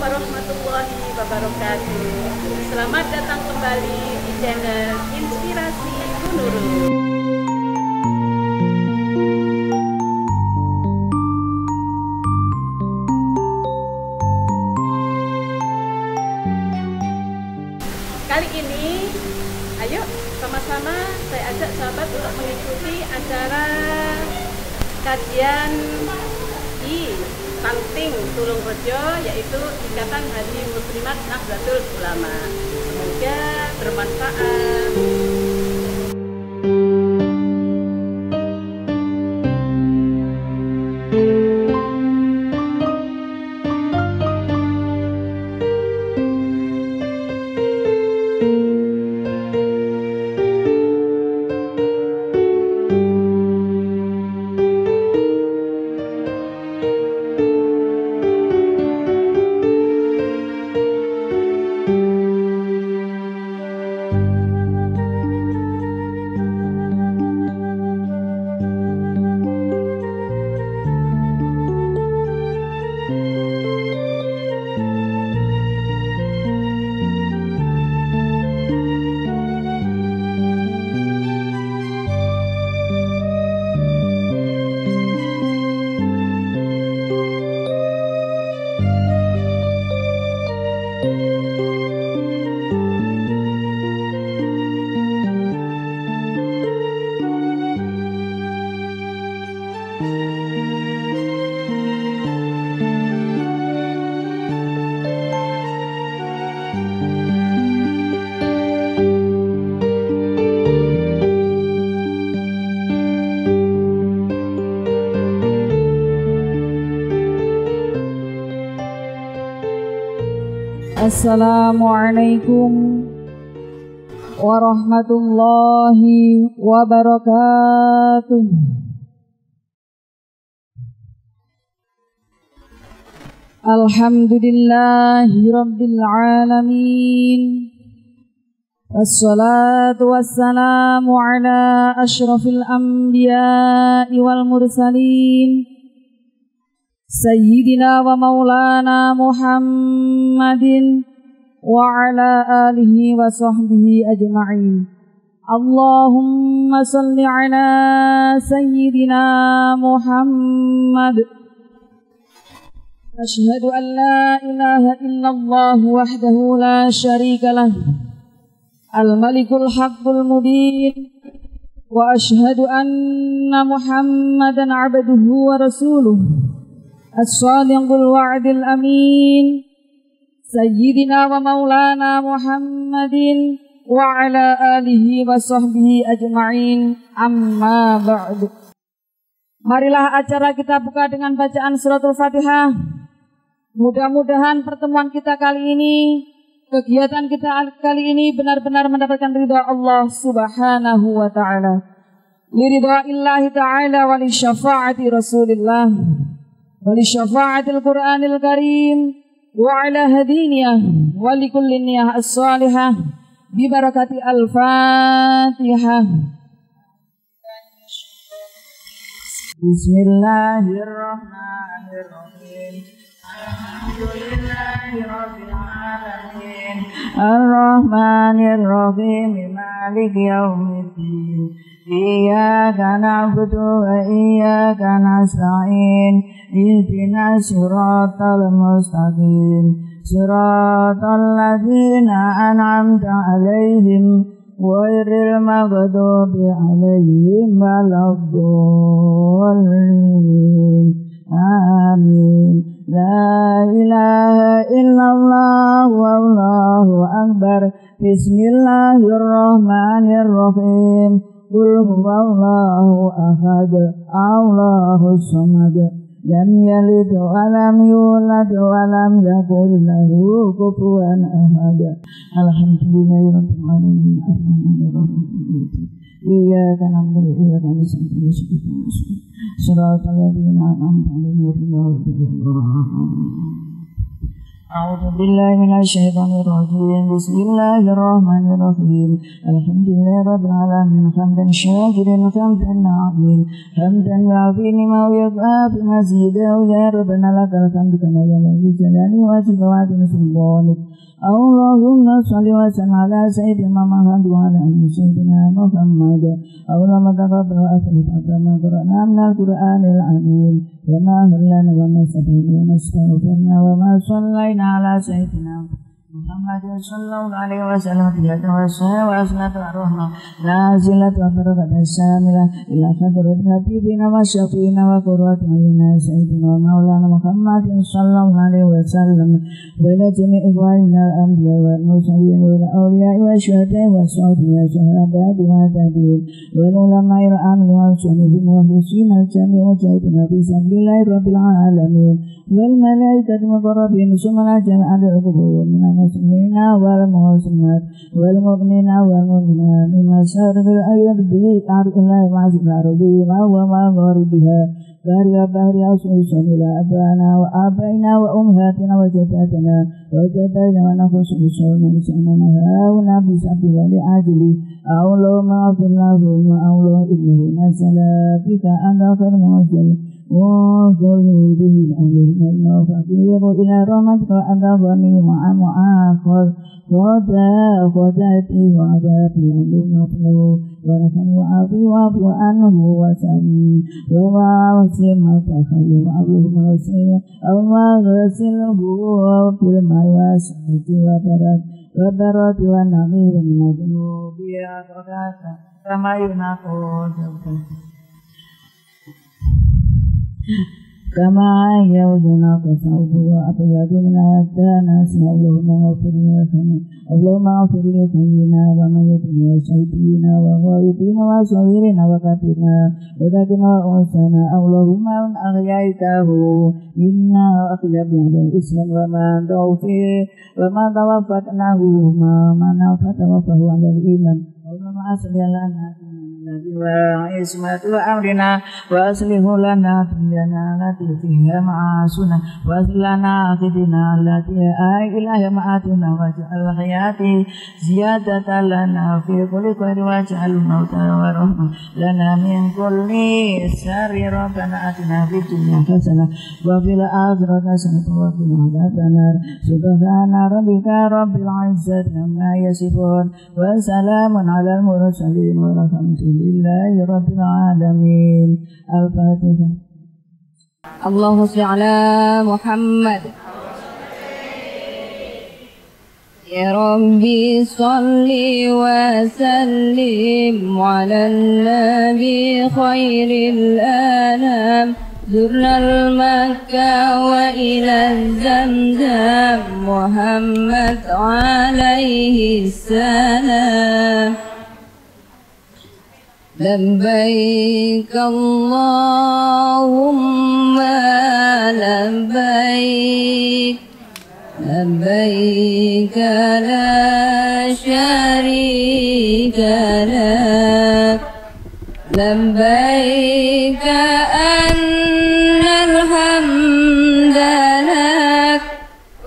warahmatullahi wabarakatuh. Selamat datang kembali di channel Inspirasi Bu Nurul. Kali ini, ayo sama-sama saya ajak sahabat untuk mengikuti acara kajian di Pangting Tulungrejo, yaitu Ikatan Haji Muslimat Nahdlatul Ulama. Semoga bermanfaat. Assalamualaikum warahmatullahi wabarakatuh. Alhamdulillahi rabbil alamin. Wassalatu wassalamu ala ashrafil anbiya'i wal mursalin Sayyidina wa maulana Muhammadin wa ala alihi wa sahbihi ajma'in. Allahumma salli ala Sayyidina Muhammad. Ashhadu an la ilaha illallah wahdahu la sharika lah, al-malikul haqqul mubin. Wa ashhadu anna Muhammadan abduhu wa rasuluh as-sadiqul wa'dil amin, Sayyidina wa maulana Muhammadin wa ala alihi wa sahbihi ajma'in, amma ba'du. Marilah acara kita buka dengan bacaan suratul Fatihah. Mudah-mudahan pertemuan kita kali ini, kegiatan kita kali ini benar-benar mendapatkan ridha Allah subhanahu wa ta'ala. Liridha illahi ta'ala wa li syafa'ati Rasulillah wa li syafa'atil Qur'anil Karim wa ala hadiniyah wa li kulli niyah as-salihah bi barakati al-Fatihah. Bismillahirrahmanirrahim. Alhamdulillahi rabbil alamin. Ar-Rahmanir-Rahim. Maliki yaumiddin. Iyyaka na'budu wa iyyaka nasta'in. Ihdinas siratal mustaqim. Siratal ladzina an'amta 'alaihim ghairil maghdubi 'alaihim waladdallin. Amin. La ilaha illallah wallahu akbar. Bismillahirrahmanirrahim. Qul huwallahu ahad, Allahus samad, lam yalid wa lam yulad wa lam yakul lahu kufuwan ahad. Alhamdulillahirabbil alamin. Arrahmanirrahim. Iyyaka na'budu wa iyyaka nasta'in. Shiratal ladzina an'amta 'alaihim ghairil maghdubi 'alaihim. أعوذ بالله من الشيطان الرجيم. بسم الله الرحمن الرحيم. الحمد لله رب العالمين حمدا شاكرا حمدا نعيم حمدا يعطي لما ويضاف مزيدا يا ربنا لك الحمد كما ينبغي لجلال وجهك وعظيم سلطانك. اللهم صل وسلم على سيدنا محمد وعلى آل سيدنا محمد. اللهم تقبل وأصلح ما قرأنا من القرآن العظيم وما هلنا وما سبحنا وما استغفرنا وما صلينا على سيدنا محمد صلى الله عليه وسلم تحية والسلام وأسنة الرحمة نازلة وبركة الشاملة إلى حضرة حبيبنا وشفينا وقرة أعيننا سيدنا مولانا محمد صلى الله عليه وسلم وإلى جميع إخواننا الأنبياء والمرسلين والأولياء والشهداء والصالحين والشهداء والتابعين والعلماء العاملين والصالحين والمخلصين الجميع مجاهدين في سبيل الله رب العالمين والملائكة المقربين ثم الجميع القبور من المسلمين والمسلمات والمؤمنين والمؤمنات من مشارق الأرض بأرض الله وعزم أرضها ومغاربها بحر أصوصا إلى أبانا وآبائنا وأمهاتنا وجداتنا ونفس أصولنا لسأننا هاونا بسبب ولعاجلي اللهم اغفر لهم اللهم إنه نزل بك أنت خير منزل وانظرني به أمرنا فقير إلى رحمتك وأنت غني معاخر وذاتي وعذابي اللهم اغفر ورحمه وعافي واعف عنه وسلم وواسع ما تخلو اللهم غسله بالماء والثلج والبرد والنقي من الذنوب كما ينقى كما يوزنك صوبه وأبيض من الدنس اللهم اغفر لسيدنا وميتنا وشهيدنا وغائبنا وصغيرنا وكبيرنا وذكرنا وأنثانا اللهم من أحييته منا وأحيا بهذا الإسلام وما توفتناه ما فتوفه على الإيمان اللهم أصلح لنا وعصمة أمرنا وأصلح لنا دنيانا التي فيها معاشنا وأصلح لنا آخرتنا التي إليها مآتنا واجعل الحياة زيادة لنا في كل خير واجعل الموت ورحمة لنا من كل شر ربنا آتنا في الدنيا حسنة وفي الآخرة حسنة وقنا عذاب النار سبحان ربك رب العزة عما يصفون وسلام على المرسلين والحمد لله رب العالمين. الفاتحة. اللهم صل على محمد. يا ربي صل وسلم على النبي خير الأنام زرنا المكة وإلى الزمزم محمد عليه السلام لبيك اللهم لبيك لبيك لا شريك لك لبيك أن الحمد لك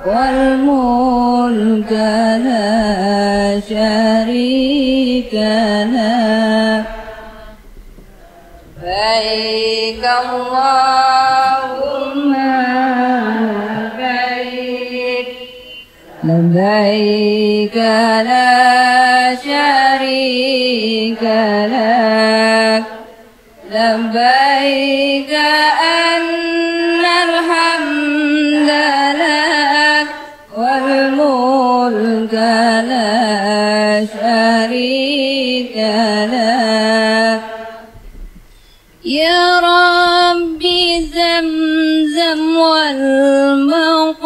والملك لا شريك لك لبيك اللهم لبيك لبيك لا شريك لك لبيك أن الحمد لك والملك لا شريك لك يا ربي زمزم والمقام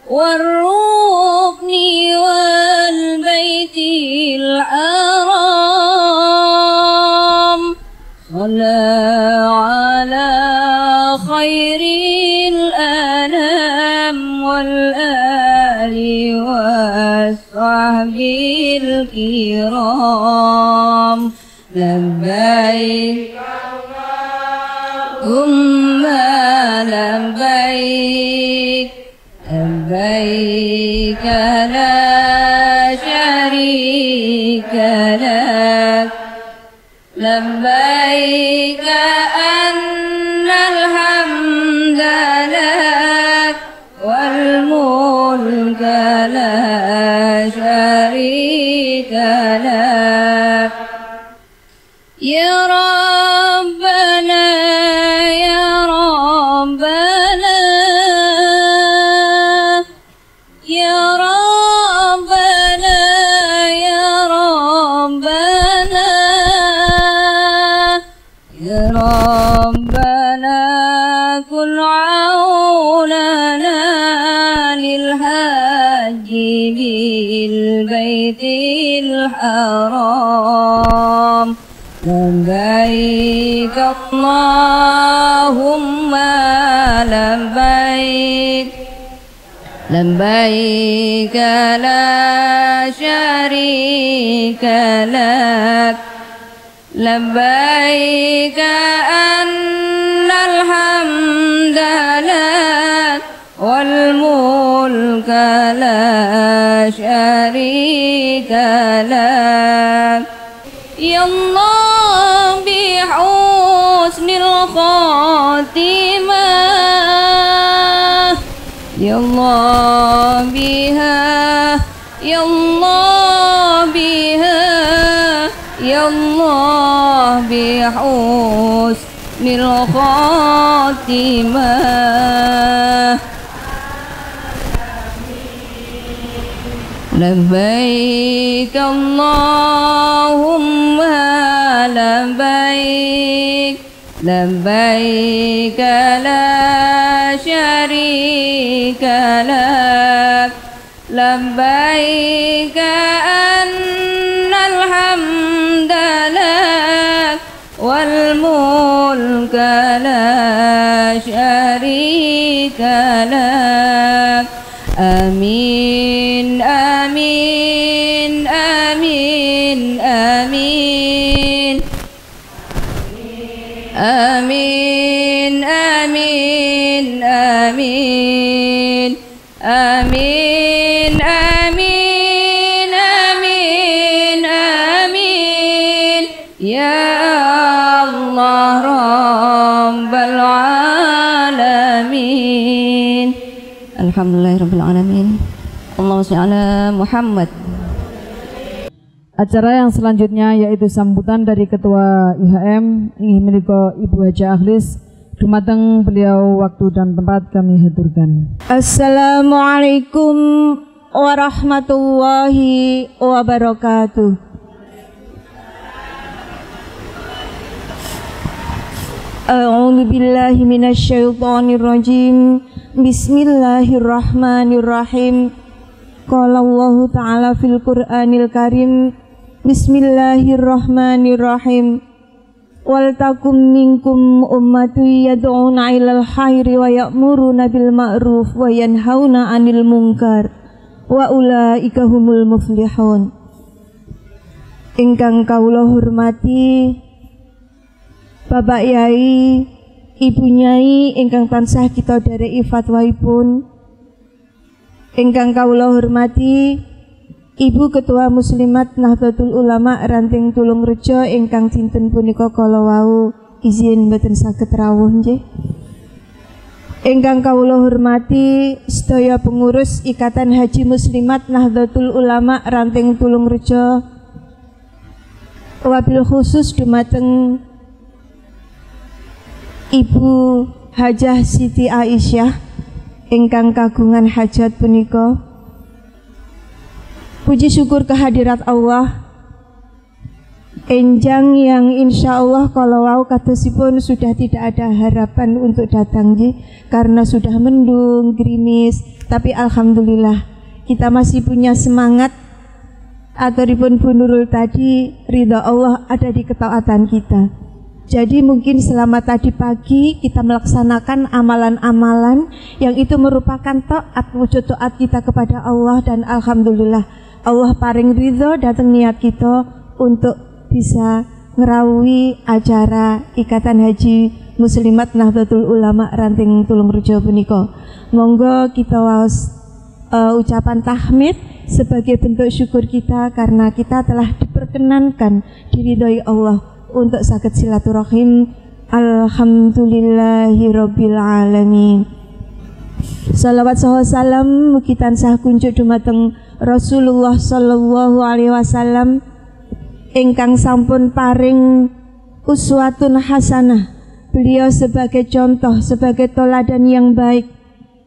والركن والبيت الحرام صلى على خير الأنام والآل والصحب الكرام لبيك اللهم لبيك لبيك أن الحمد لك والملك لا شريك لك يا ربنا يا ربنا يا ربنا يا ربنا يا ربنا كن عوننا للحج بالبيت الحرام لبيك اللهم لبيك لبيك لا شريك لك لبيك أن الحمد لك والملك لا شريك لك يا الله بحسن الخاتمة يا الله بها يا الله بها يا الله بحسن الخاتمة لبيك اللهم لبيك لبيك لا شريك لك لبيك أن الحمد لك والملك لا شريك لك آمين آمين آمين آمين آمين آمين آمين آمين آمين آمين آمين يا الله رب العالمين الحمد لله رب العالمين اللهم صل على Muhammad. Acara yang selanjutnya yaitu sambutan dari Ketua IHM inggih menika Ibu Haja Akhlis. Dumateng beliau waktu dan tempat kami haturkan. Assalamualaikum warahmatullahi wabarakatuh. A'udzu billahi minasy syaithanir rajim. Bismillahirrahmanirrahim. Qala Allah Ta'ala fil Qur'anil Karim. Bismillahirrahmanirrahim. Wal takum minkum ummatun yad'una ilal khairi wa ya'muruna bil ma'ruf wa yanhauna 'anil munkar wa ulaika humul muflihun. Ingkang kawula hormati Bapak Yai, Ibu Nyai ingkang tansah kita dereki fatwaipun. Ingkang kawula hormati Ibu Ketua Muslimat Nahdlatul Ulama Ranting Tulungrejo ingkang dinten punika kala wau izin mboten saged rawuh nggih. Ingkang kawula hormati sedaya pengurus Ikatan Haji Muslimat Nahdlatul Ulama Ranting Tulungrejo, wabil khusus dumateng Ibu Hajah Siti Aisyah ingkang kagungan hajat punika. Puji syukur kehadirat Allah enjang yang insya Allah kalau wau katosipun sudah tidak ada harapan untuk datang karena sudah mendung, gerimis, tapi alhamdulillah kita masih punya semangat. Aturipun Bu Nurul tadi, ridha Allah ada di ketaatan kita. Jadi mungkin selama tadi pagi kita melaksanakan amalan-amalan yang itu merupakan taat, wujud taat kita kepada Allah, dan alhamdulillah Allah paring ridho datang niat kita untuk bisa ngerawuhi acara Ikatan Haji Muslimat Nahdlatul Ulama Ranting Tulungrejo punika. Monggo kita waos ucapan tahmid sebagai bentuk syukur kita karena kita telah diperkenankan diridhoi Allah untuk saged silaturahim. Alhamdulillahirabbil alamin. Salawat saha salam mugi tansah kunjuk dumateng Rasulullah sallallahu alaihi wasallam ingkang sampun paring uswatun hasanah. Beliau sebagai contoh, sebagai teladan yang baik,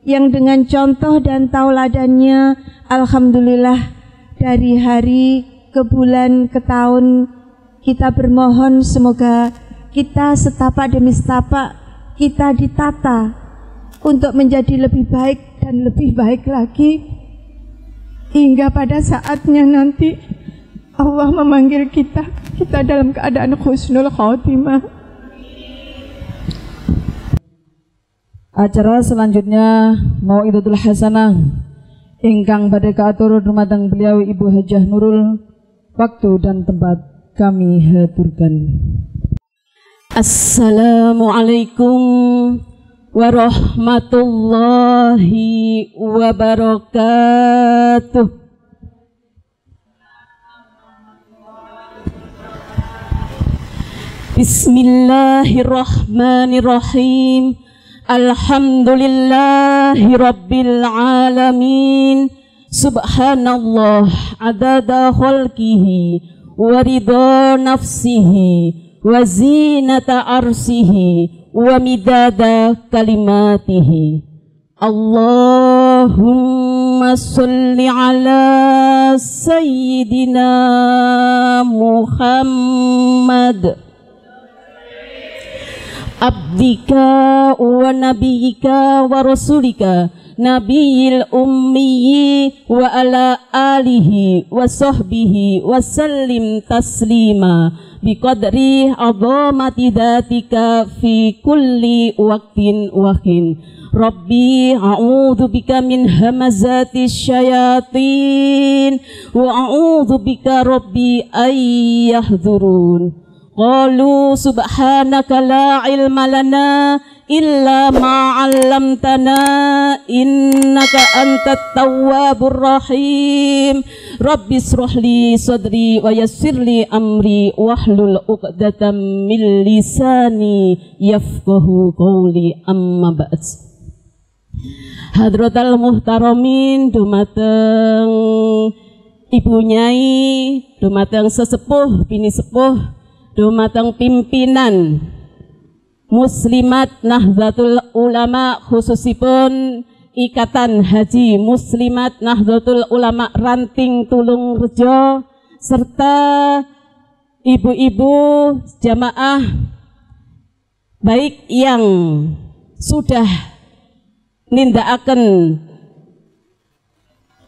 yang dengan contoh dan tauladannya alhamdulillah dari hari ke bulan ke tahun kita bermohon semoga kita setapak demi setapak kita ditata untuk menjadi lebih baik dan lebih baik lagi hingga pada saatnya nanti Allah memanggil kita dalam keadaan husnul khotimah. Acara selanjutnya Mau'idatul Hasanah ingkang badhe kaatur dumateng beliau Ibu Hajah Nurul. Waktu dan tempat kami haturkan. Assalamualaikum warahmatullahi wabarakatuh. Bismillahirrahmanirrahim. Alhamdulillahi rabbil alamin. Subhanallah adada khalqihi wa ridha nafsihi wa zinata arsihi wa midada kalimatihi. Allahumma salli ala sayyidina Muhammad abdika wa nabiyika wa rasulika nabiyil ummiyi wa ala alihi wa sahbihi wa sallim taslima biqadri azamati dhatika fi kulli waqtin wahin. Rabbi a'udzu bika min hamazati syayatin wa a'udzu bika rabbi ay yahdurun. Qalu subhanaka la ilma lana illa ma 'allamtana innaka antat tawwabur rahim. Rabbi ishrah li sadri wa yassir li amri wahlul 'uqdatam min lisani yafqahu qawli. Amma ba'd. Hadratal muhtaramin dumateng Ibu Nyai, dumateng sesepuh bini sepuh, dumateng pimpinan Muslimat Nahdlatul Ulama, khususipun Ikatan Haji Muslimat Nahdlatul Ulama Ranting Tulungrejo, serta ibu-ibu jamaah baik yang sudah nindakaken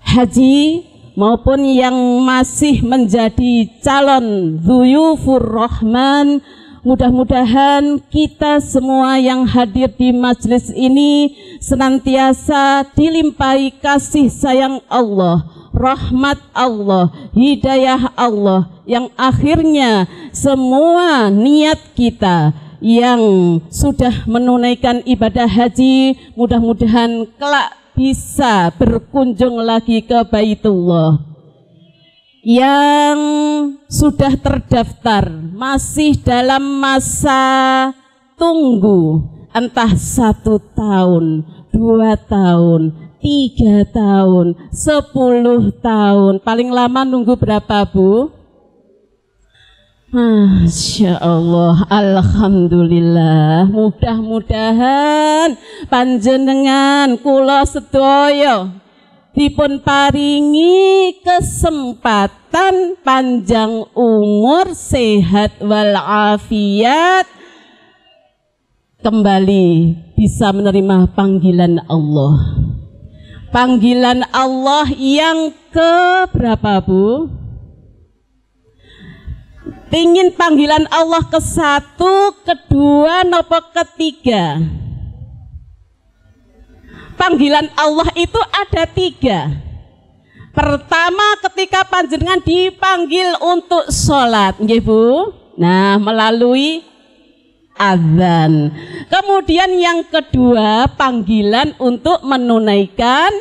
haji maupun yang masih menjadi calon dhuyufur rahman. Mudah-mudahan kita semua yang hadir di majelis ini senantiasa dilimpahi kasih sayang Allah, rahmat Allah, hidayah Allah, yang akhirnya semua niat kita yang sudah menunaikan ibadah haji mudah-mudahan kelak bisa berkunjung lagi ke Baitullah. Yang sudah terdaftar masih dalam masa tunggu, entah 1 tahun, 2 tahun, 3 tahun, 10 tahun, paling lama nunggu berapa, Bu? Masya Allah, alhamdulillah. Mudah-mudahan panjenengan kula sedaya dipun paringi kesempatan panjang umur, sehat walafiat, kembali bisa menerima panggilan Allah. Panggilan Allah yang ke berapa, Bu? Pingin panggilan Allah ke-1, ke-2, nopo ke-3? Panggilan Allah itu ada 3. Pertama, ketika panjenengan dipanggil untuk sholat, nggih Bu. Nah, melalui azan. Kemudian yang kedua, panggilan untuk menunaikan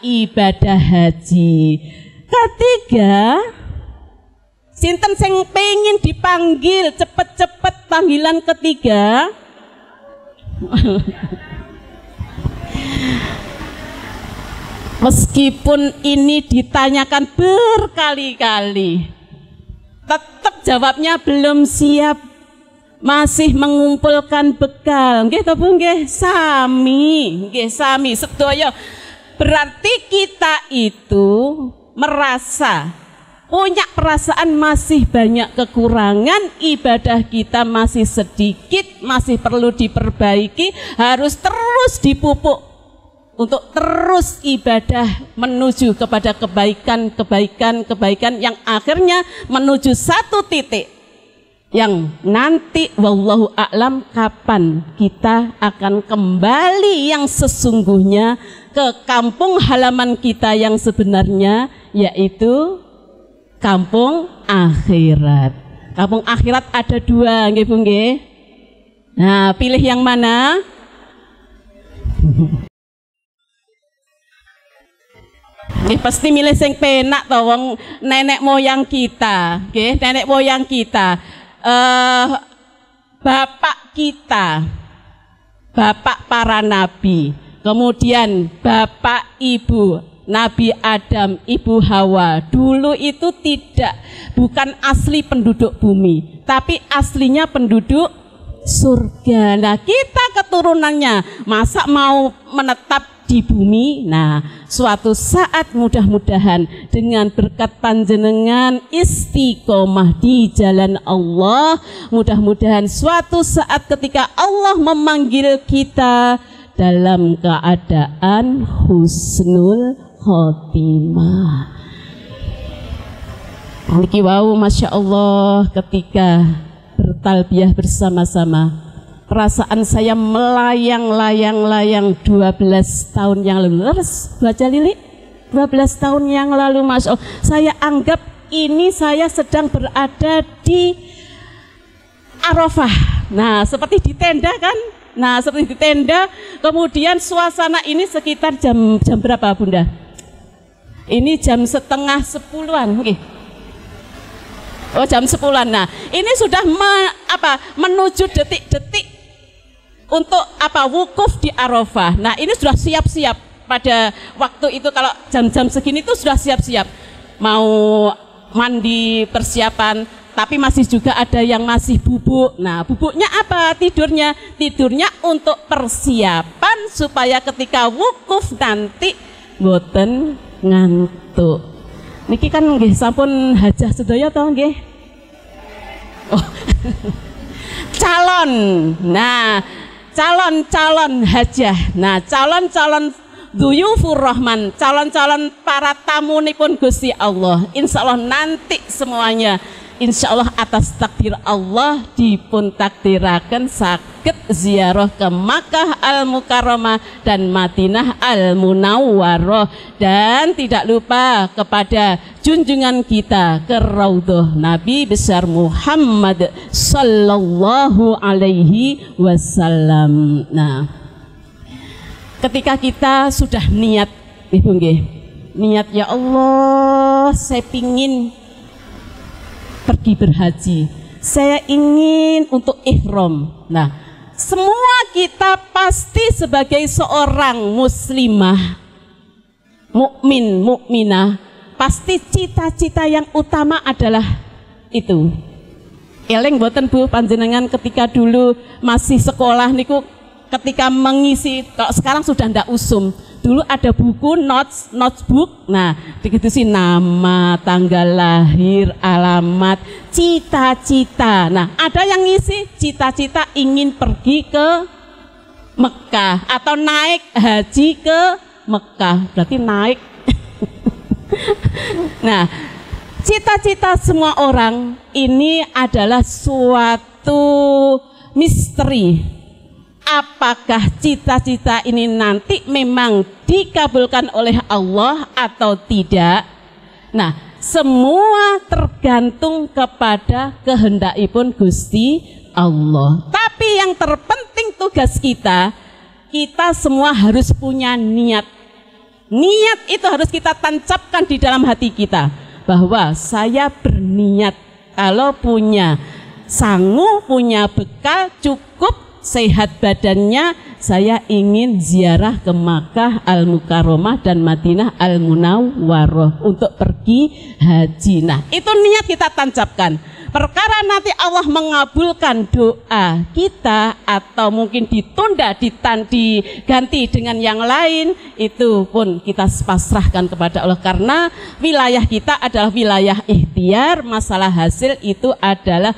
ibadah haji. Ketiga, Sinten sing pengen dipanggil cepet-cepet panggilan ketiga? Meskipun ini ditanyakan berkali-kali, tetap jawabnya belum siap, masih mengumpulkan bekal. Nggih to Bu nggih, sami sedaya. Berarti kita itu merasa punya perasaan masih banyak kekurangan, ibadah kita masih sedikit, masih perlu diperbaiki, harus terus dipupuk untuk terus ibadah menuju kepada kebaikan yang akhirnya menuju satu titik yang nanti wallahu a'lam kapan kita akan kembali yang sesungguhnya ke kampung halaman kita yang sebenarnya, yaitu kampung akhirat. Kampung akhirat ada dua, nggih Bu nggih. Nah, pilih yang mana? Pasti milih sing penak to, wong nenek moyang kita, nggih, nenek moyang kita. Bapak kita, bapak para nabi, kemudian bapak ibu Nabi Adam, Ibu Hawa, dulu itu bukan asli penduduk bumi, tapi aslinya penduduk surga. Nah, kita keturunannya, masa mau menetap di bumi? Nah, suatu saat mudah-mudahan dengan berkat panjenengan istiqomah di jalan Allah, mudah-mudahan suatu saat ketika Allah memanggil kita dalam keadaan husnul khotimah. Niki wau, masya Allah, ketika bertalbiyah bersama-sama, perasaan saya melayang-layang 12 tahun yang lalu. Terus baca Lili, 12 tahun yang lalu, masya Allah, saya anggap ini saya sedang berada di Arafah. Nah, seperti di tenda kan? Nah, seperti di tenda. Kemudian suasana ini sekitar jam berapa Bunda? Ini jam setengah 10-an, okay. Oh, jam 10-an. Nah, ini sudah menuju detik-detik untuk wukuf di Arafah. Nah, ini sudah siap-siap pada waktu itu. Kalau jam-jam segini itu sudah siap-siap mau mandi, persiapan, tapi masih juga ada yang masih bubuk. Nah, bubuknya apa? Tidurnya untuk persiapan supaya ketika wukuf nanti boten ngantuk. Niki kan nggih sampun hajah sedaya to nggih. Oh. Calon. Nah, calon hajah. Nah, calon Duyufur Rahman, calon-calon para tamunipun Gusti Allah. Insyaallah nanti semuanya insyaallah atas takdir Allah dipun takdiraken saged ziarah ke Makkah Al-Mukarramah dan Madinah Al-Munawwarah, dan tidak lupa kepada junjungan kita ke Raudhah Nabi besar Muhammad sallallahu alaihi wasallam. Nah, ketika kita sudah niat, Ibu nggih, niat ya Allah, saya pingin pergi berhaji, saya ingin untuk ihram. Nah, semua kita pasti sebagai seorang muslimah, mukminah, pasti cita-cita yang utama adalah itu. Eleng boten Bu panjenengan ketika dulu masih sekolah niku, ketika mengisi, kalau sekarang sudah ndak usum. Dulu ada buku notebook. Nah, ditulisin nama, tanggal lahir, alamat, cita-cita. Nah, ada yang ngisi cita-cita ingin pergi ke Mekah atau naik haji ke Mekah. Berarti naik. Nah, cita-cita semua orang ini adalah suatu misteri. Apakah cita-cita ini nanti memang dikabulkan oleh Allah atau tidak? Nah, semua tergantung kepada kehendakipun Gusti Allah. Tapi yang terpenting tugas kita semua harus punya niat. Niat itu harus kita tancapkan di dalam hati kita, bahwa saya berniat Kalau punya sangu, punya bekal cukup, sehat badannya, saya ingin ziarah ke Makkah Al-Mukarramah dan Madinah Al-Munawwarah untuk pergi haji. Nah, itu niat kita tancapkan. Perkara nanti Allah mengabulkan doa kita atau mungkin ditunda, diganti dengan yang lain, itu pun kita pasrahkan kepada Allah, karena wilayah kita adalah wilayah ikhtiar. Masalah hasil itu adalah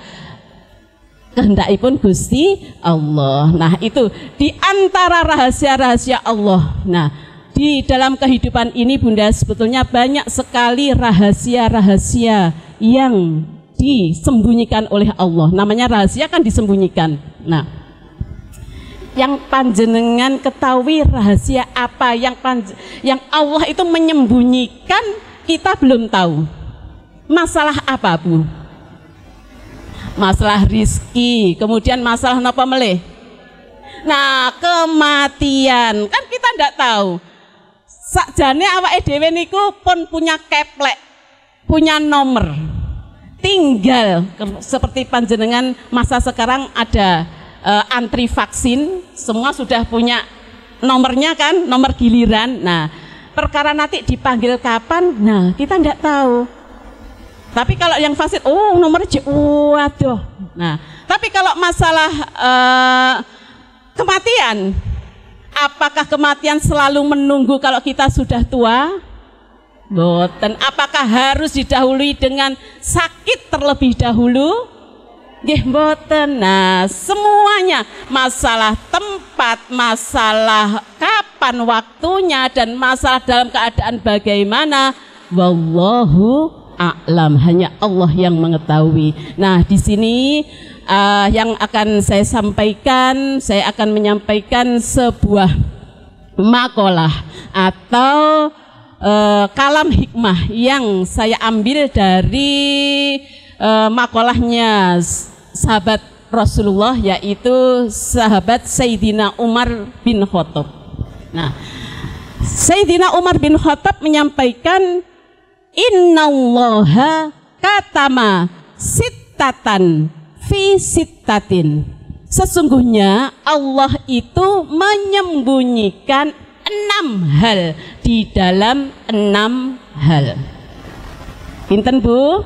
kehendakipun Gusti Allah. Nah, itu di antara rahasia-rahasia Allah. Nah, di dalam kehidupan ini Bunda, sebetulnya banyak sekali rahasia-rahasia yang disembunyikan oleh Allah. Namanya rahasia kan disembunyikan. Nah, yang panjenengan ketahui rahasia apa yang Allah itu menyembunyikan, kita belum tahu. Masalah apa, Bu? Masalah rizki, kemudian masalah napa meleh? Nah, kematian kan kita ndak tahu. Sakjane awake dhewe niku pun punya keplek, punya nomor. Tinggal seperti panjenengan masa sekarang ada antri vaksin, semua sudah punya nomornya kan, nomor giliran. Nah, perkara nanti dipanggil kapan, nah kita tidak tahu. Tapi kalau yang vaksin, oh nomornya waduh. Nah, tapi kalau masalah kematian, apakah kematian selalu menunggu kalau kita sudah tua? Boten. Apakah harus didahului dengan sakit terlebih dahulu? Nggih boten. Nah, semuanya masalah tempat, masalah kapan waktunya, dan masalah dalam keadaan bagaimana, wallahu a'lam, hanya Allah yang mengetahui. Nah, di sini yang akan saya sampaikan, saya akan menyampaikan sebuah makalah atau kalam hikmah yang saya ambil dari makalahnya sahabat Rasulullah, yaitu sahabat Sayyidina Umar bin Khattab. Nah, Sayyidina Umar bin Khattab menyampaikan, innallaha katama sittatan fi sittatin. Sesungguhnya Allah itu menyembunyikan 6 hal di dalam 6 hal. Pinten, Bu?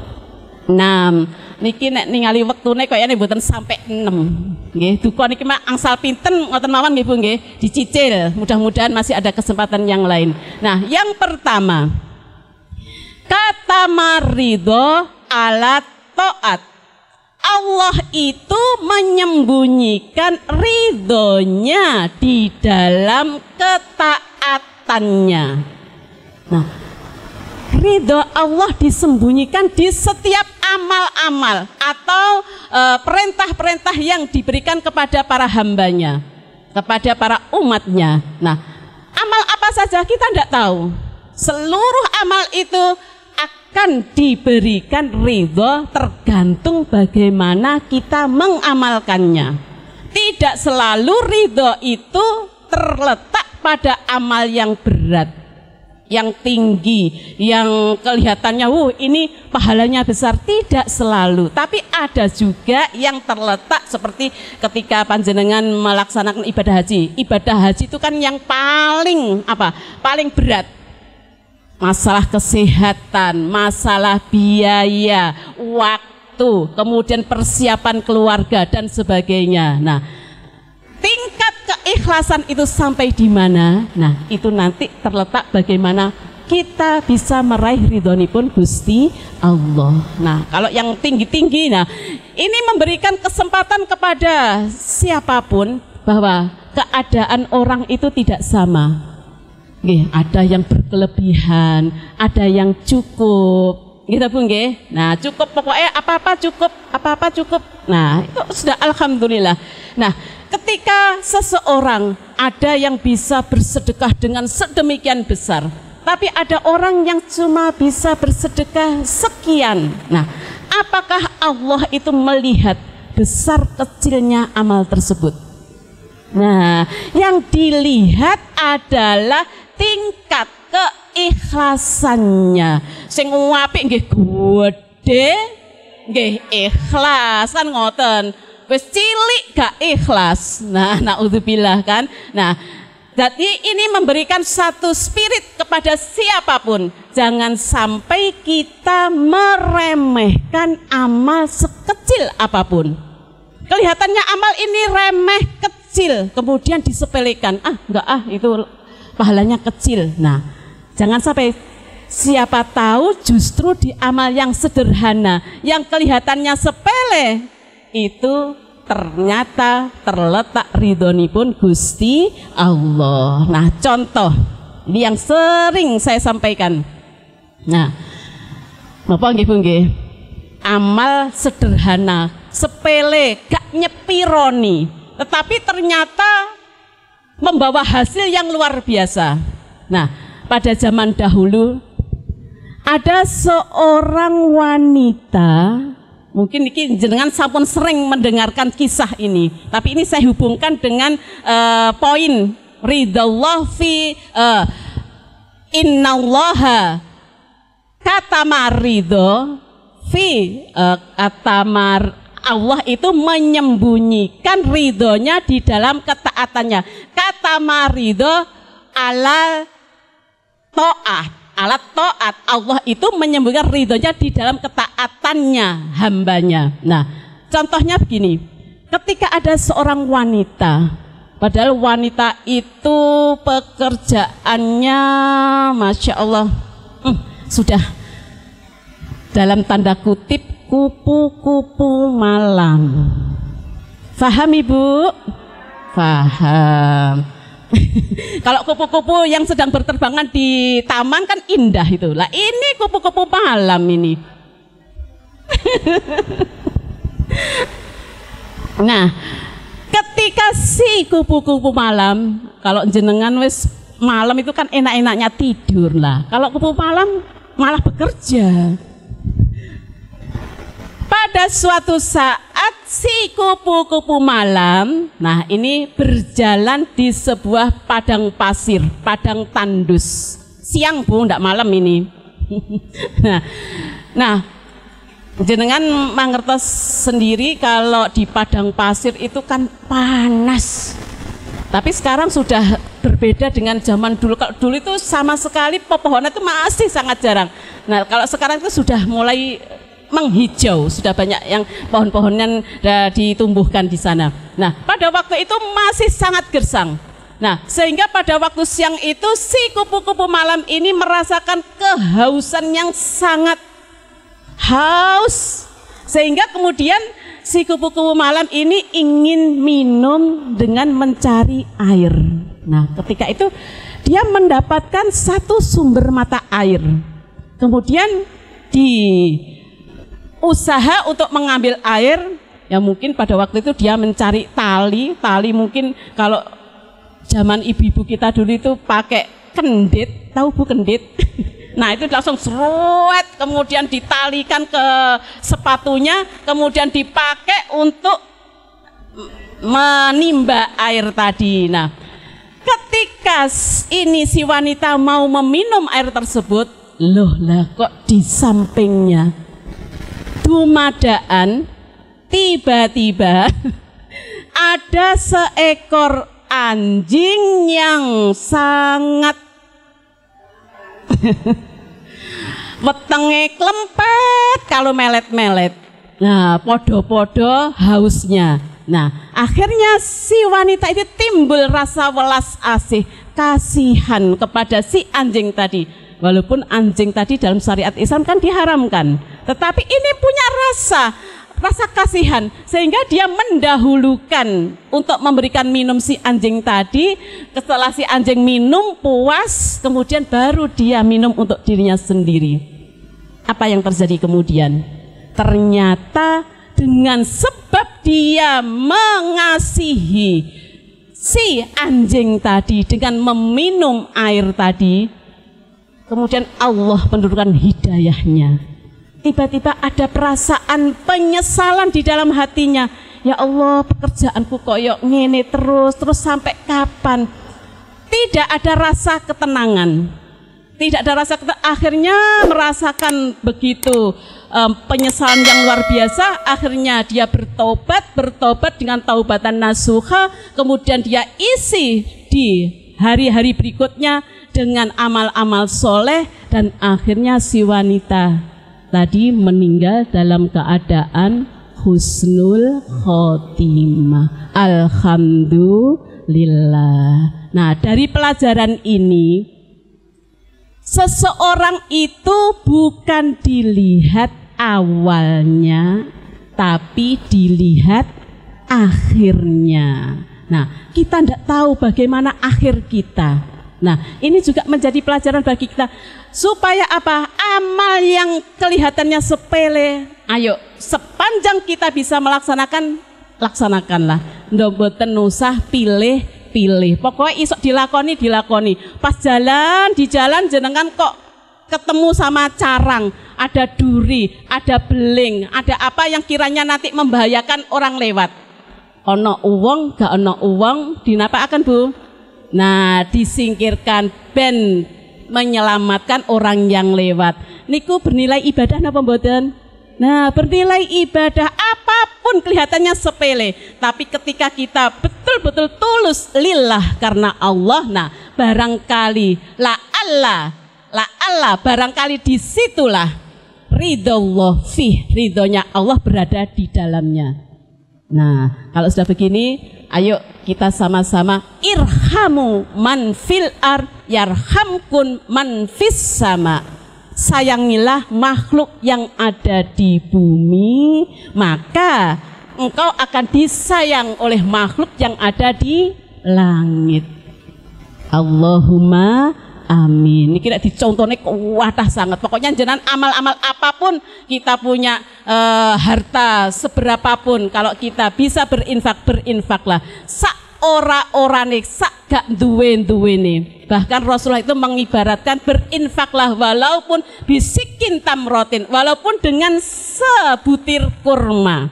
6. Niki nek ningali wektune kayane mboten sampai 6. Nggih, duka niki mah angsal pinten ngoten mawon nggih, Bu nggih. Dicicil, mudah-mudahan masih ada kesempatan yang lain. Nah, yang pertama, kata maridho alat taat. Allah itu menyembunyikan ridhonya di dalam ketaatannya. Nah, ridho Allah disembunyikan di setiap amal-amal atau perintah-perintah yang diberikan kepada para hambanya, kepada para umatnya. Nah, amal apa saja kita tidak tahu. Seluruh amal itu akan diberikan ridho tergantung bagaimana kita mengamalkannya. Tidak selalu ridho itu terletak pada amal yang berat, yang tinggi, yang kelihatannya ini pahalanya besar. Tidak selalu, tapi ada juga yang terletak seperti ketika panjenengan melaksanakan ibadah haji. Ibadah haji itu kan yang paling paling berat. Masalah kesehatan, masalah biaya, waktu, kemudian persiapan keluarga dan sebagainya. Nah, tingkat keikhlasan itu sampai di mana? Nah, itu nanti terletak bagaimana kita bisa meraih ridhonipun Gusti Allah. Nah, kalau yang tinggi-tinggi, nah ini memberikan kesempatan kepada siapapun bahwa keadaan orang itu tidak sama. Nggih, ada yang berkelebihan, ada yang cukup, gitu Bu nggih. Nah, cukup pokoknya apa-apa cukup. Nah, itu sudah alhamdulillah. Nah, ketika seseorang ada yang bisa bersedekah dengan sedemikian besar, tapi ada orang yang cuma bisa bersedekah sekian. Nah, apakah Allah itu melihat besar kecilnya amal tersebut? Nah, yang dilihat adalah tingkat keikhlasannya. Sing apik nggih gede, nggih ikhlas kan ngoten. Wis cilik gak ikhlas. Nah, naudzubillah kan. Nah, jadi ini memberikan satu spirit kepada siapapun. Jangan sampai kita meremehkan amal sekecil apapun. Kelihatannya amal ini remeh, kecil, kemudian disepelekan. Enggak itu pahalanya kecil. Nah, jangan sampai. Siapa tahu justru di amal yang sederhana, yang kelihatannya sepele, itu ternyata terletak ridhonipun Gusti Allah. Nah, contoh ini yang sering saya sampaikan. Nah, Bapak nggih Bu nggih, amal sederhana, sepele, gak nyepironi, tetapi ternyata membawa hasil yang luar biasa. Nah, pada zaman dahulu ada seorang wanita, mungkin ini jenengan sampun sering mendengarkan kisah ini, tapi ini saya hubungkan dengan poin ridallah fi innallaha katamar ridho fi katamar, Allah itu menyembunyikan ridhonya di dalam ketaatannya. Katamar ridho ala to'at, alat taat, Allah itu menyembunyikan ridhonya di dalam ketaatannya hambanya. Nah, contohnya begini, ketika ada seorang wanita, padahal wanita itu pekerjaannya Masya Allah sudah dalam tanda kutip kupu-kupu malam. Faham Ibu? Faham. Kalau kupu-kupu yang sedang berterbangan di taman kan indah itu. Lah ini kupu-kupu malam ini. Nah, ketika si kupu-kupu malam, kalau jenengan wis malam itu kan enak-enaknya tidur lah. Kalau kupu malam malah bekerja. Pada suatu saat si kupu-kupu malam, nah ini berjalan di sebuah padang pasir, padang tandus. Siang Bu, enggak malam ini. Nah, jenengan mangertos sendiri kalau di padang pasir itu kan panas. Tapi sekarang sudah berbeda dengan zaman dulu. Kalau dulu itu sama sekali pepohonan itu masih sangat jarang. Nah, kalau sekarang itu sudah mulai menghijau, sudah banyak yang pohon-pohonan ditumbuhkan di sana. Nah, pada waktu itu masih sangat gersang. Nah, sehingga pada waktu siang itu si kupu-kupu malam ini merasakan kehausan yang sangat haus, sehingga kemudian si kupu-kupu malam ini ingin minum dengan mencari air. Nah, ketika itu dia mendapatkan satu sumber mata air. Kemudian usaha untuk mengambil air, ya mungkin pada waktu itu dia mencari tali mungkin kalau zaman ibu-ibu kita dulu itu pakai kendit, tahu Bu kendit? Nah itu langsung seruat, kemudian ditalikan ke sepatunya, kemudian dipakai untuk menimba air tadi. Nah ketika ini si wanita mau meminum air tersebut, loh lah kok di sampingnya dumadaan tiba-tiba ada seekor anjing yang sangat wetenge klempet kalau melet-melet. Nah, podo-podo hausnya. Nah, akhirnya si wanita itu timbul rasa welas asih, kasihan kepada si anjing tadi. Walaupun anjing tadi dalam syariat Islam kan diharamkan, tetapi ini punya rasa kasihan, sehingga dia mendahulukan untuk memberikan minum si anjing tadi. Setelah si anjing minum puas, kemudian baru dia minum untuk dirinya sendiri. Apa yang terjadi kemudian? Ternyata dengan sebab dia mengasihi si anjing tadi dengan meminum air tadi, kemudian Allah menurunkan hidayahnya. Tiba-tiba ada perasaan penyesalan di dalam hatinya. Ya Allah, pekerjaanku koyok ngene terus sampai kapan? Tidak ada rasa ketenangan. Tidak ada rasa ketenangan. Akhirnya merasakan begitu penyesalan yang luar biasa. Akhirnya dia bertobat dengan taubatan nasuha, kemudian dia isi di hari-hari berikutnya dengan amal-amal soleh, dan akhirnya si wanita tadi meninggal dalam keadaan husnul khotimah. Alhamdulillah. Nah, dari pelajaran ini, seseorang itu bukan dilihat awalnya, tapi dilihat akhirnya. Nah, kita tidak tahu bagaimana akhir kita. Nah, ini juga menjadi pelajaran bagi kita. Supaya apa? Amal yang kelihatannya sepele, ayo, sepanjang kita bisa melaksanakan, laksanakanlah. Ndak boten usah pilih. Pokoknya isok dilakoni. Pas di jalan jenengan kok ketemu sama carang, ada duri, ada beling, ada apa yang kiranya nanti membahayakan orang lewat. Ono uang, gak ono uang, dinapa akan Bu? Nah, disingkirkan ben menyelamatkan orang yang lewat. Niku bernilai ibadah napa mboten? Nah, bernilai ibadah apapun kelihatannya sepele, tapi ketika kita betul-betul tulus lillah karena Allah, nah barangkali la Allah barangkali disitulah ridhollah ridhonya Allah berada di dalamnya. Nah, kalau sudah begini, ayo kita sama-sama irhamu man fil ar yarhamkun man fis sama. Sayangilah makhluk yang ada di bumi, maka engkau akan disayang oleh makhluk yang ada di langit. Allahumma amin. Ini kira dicontohnya kuatah sangat. Pokoknya jangan amal-amal apapun kita punya, harta seberapapun, kalau kita bisa berinfaklah. Ora-orane sak gak duwe-duwene. Bahkan Rasulullah itu mengibaratkan berinfaklah walaupun bisikin tamrotin, walaupun dengan sebutir kurma.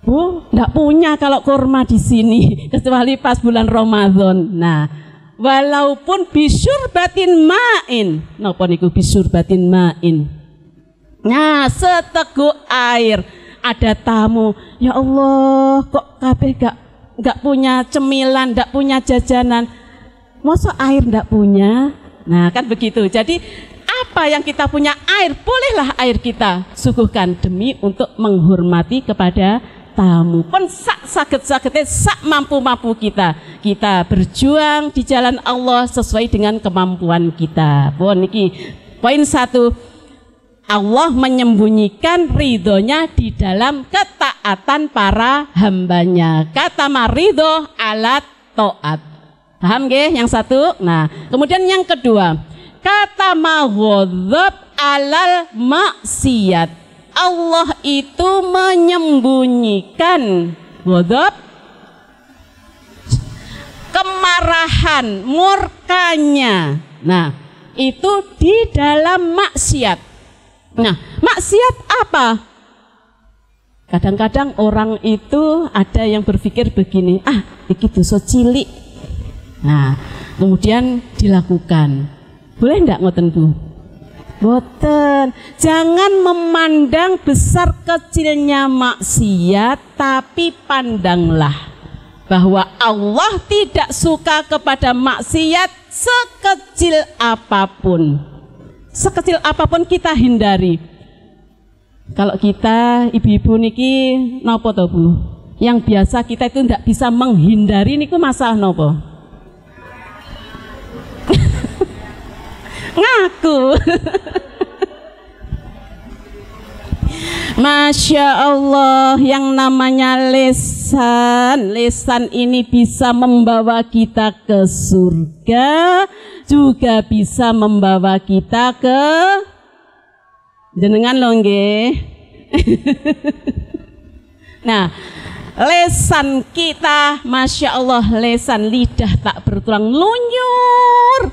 Bu, ndak punya kalau kurma di sini kecuali pas bulan Ramadan. Nah, walaupun bisurbatin ma'in. Napa niku bisurbatin ma'in? Nah, seteguk air. Ada tamu, ya Allah, kok kabeh gak punya cemilan, gak punya jajanan, masa air gak punya? Nah, kan begitu. Jadi apa yang kita punya, air, bolehlah air kita suguhkan demi untuk menghormati kepada tamu. Pun sak sakit-sakitnya, sak mampu-mampu kita berjuang di jalan Allah sesuai dengan kemampuan kita. Pun niki poin 1, Allah menyembunyikan ridhonya di dalam ketaatan para hambanya. Kata maridho alat to'at. Paham nggih yang satu? Nah, kemudian yang kedua, kata maghadhab alal maksiat. Allah itu menyembunyikan ghadhab, kemarahan, murkanya. Nah, itu di dalam maksiat. Nah, maksiat apa? Kadang-kadang orang itu ada yang berpikir begini, iki dosa cilik. Nah, kemudian dilakukan. Boleh enggak ngoten Bu? Boten. Jangan memandang besar kecilnya maksiat, tapi pandanglah bahwa Allah tidak suka kepada maksiat sekecil apapun. Sekecil apapun kita hindari. Kalau kita ibu-ibu niki napa to Bu? Yang biasa kita itu tidak bisa menghindari niku masalah napa? Ngaku. Masya Allah, yang namanya lisan ini bisa membawa kita ke surga, juga bisa membawa kita ke jenengan lho nggih. Nah, lisan kita, Masya Allah, lisan lidah tak bertulang lunyur.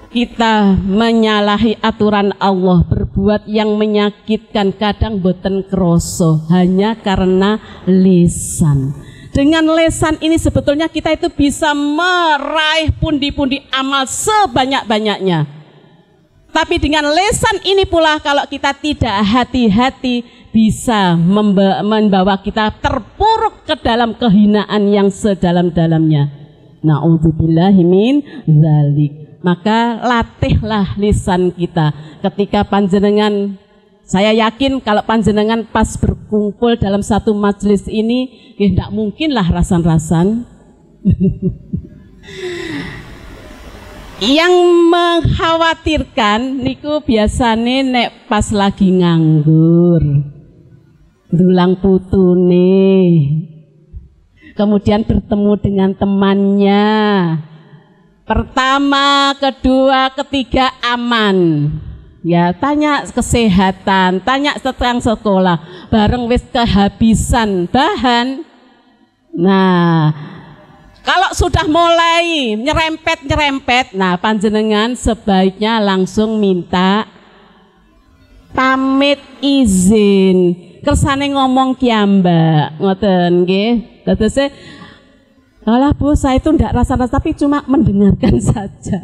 Kita menyalahi aturan Allah, berbuat yang menyakitkan, kadang boten kroso, hanya karena lisan. Dengan lisan ini sebetulnya kita itu bisa meraih pundi-pundi amal sebanyak-banyaknya. Tapi dengan lisan ini pula kalau kita tidak hati-hati bisa membawa kita terpuruk ke dalam kehinaan yang sedalam-dalamnya. Na'udzubillahi min dzalik. Maka latihlah lisan kita. Ketika panjenengan, saya yakin kalau panjenengan pas berkumpul dalam satu majelis ini, ya tidak mungkinlah rasan-rasan. Yang mengkhawatirkan niku biasane nek pas lagi nganggur, dulang putune, kemudian bertemu dengan temannya, pertama, kedua, ketiga aman, ya tanya kesehatan, tanya tentang sekolah, bareng wis kehabisan bahan. Nah, kalau sudah mulai nyerempet, nah panjenengan sebaiknya langsung minta pamit izin. Kersane ngomong kiamba, ngoten nggih. Dadose, alah Bu, saya itu ndak rasa-rasa tapi cuma mendengarkan saja.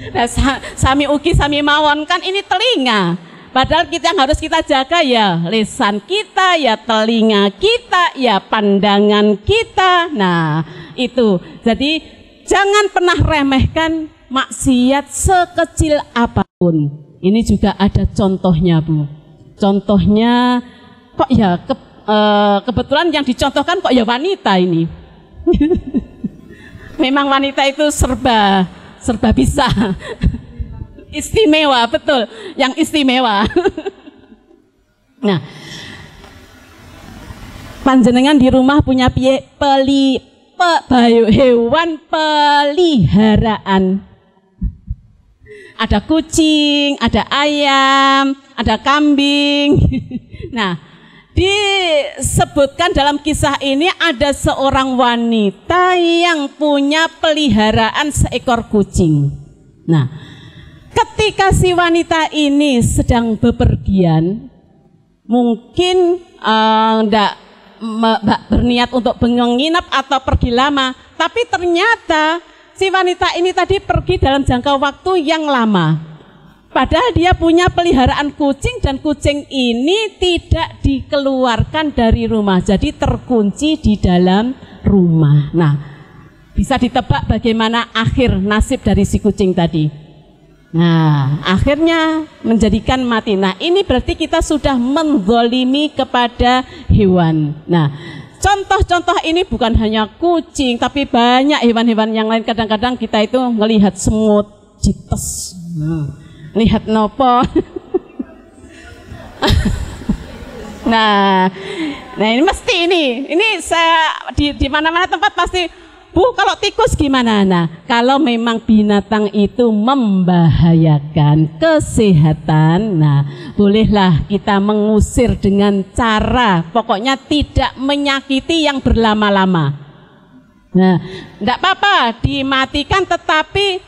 Nah, sami ugi sami mawon kan ini telinga. Padahal kita yang harus kita jaga ya lisan kita, ya telinga kita, ya pandangan kita. Nah itu, jadi jangan pernah remehkan maksiat sekecil apapun. Ini juga ada contohnya Bu. Contohnya kok ya kebetulan yang dicontohkan kok ya wanita ini. Memang wanita itu serba bisa. Istimewa, betul, yang istimewa. Nah, panjenengan di rumah punya hewan peliharaan. Ada kucing, ada ayam, ada kambing. Nah, disebutkan dalam kisah ini ada seorang wanita yang punya peliharaan seekor kucing. Nah, ketika si wanita ini sedang bepergian, mungkin enggak berniat untuk menginap atau pergi lama, tapi ternyata si wanita ini tadi pergi dalam jangka waktu yang lama. Padahal dia punya peliharaan kucing dan kucing ini tidak dikeluarkan dari rumah, jadi terkunci di dalam rumah. Nah, bisa ditebak bagaimana akhir nasib dari si kucing tadi. Nah, akhirnya menjadikan mati. Nah, ini berarti kita sudah menzalimi kepada hewan. Nah, contoh-contoh ini bukan hanya kucing, tapi banyak hewan-hewan yang lain. Kadang-kadang kita itu melihat semut, jites, lihat nopo. Nah, ini mesti ini saya di mana-mana tempat pasti. Bu, kalau tikus gimana? Nah, kalau memang binatang itu membahayakan kesehatan, nah bolehlah kita mengusir dengan cara pokoknya tidak menyakiti yang berlama-lama. Nah, enggak apa-apa dimatikan, tetapi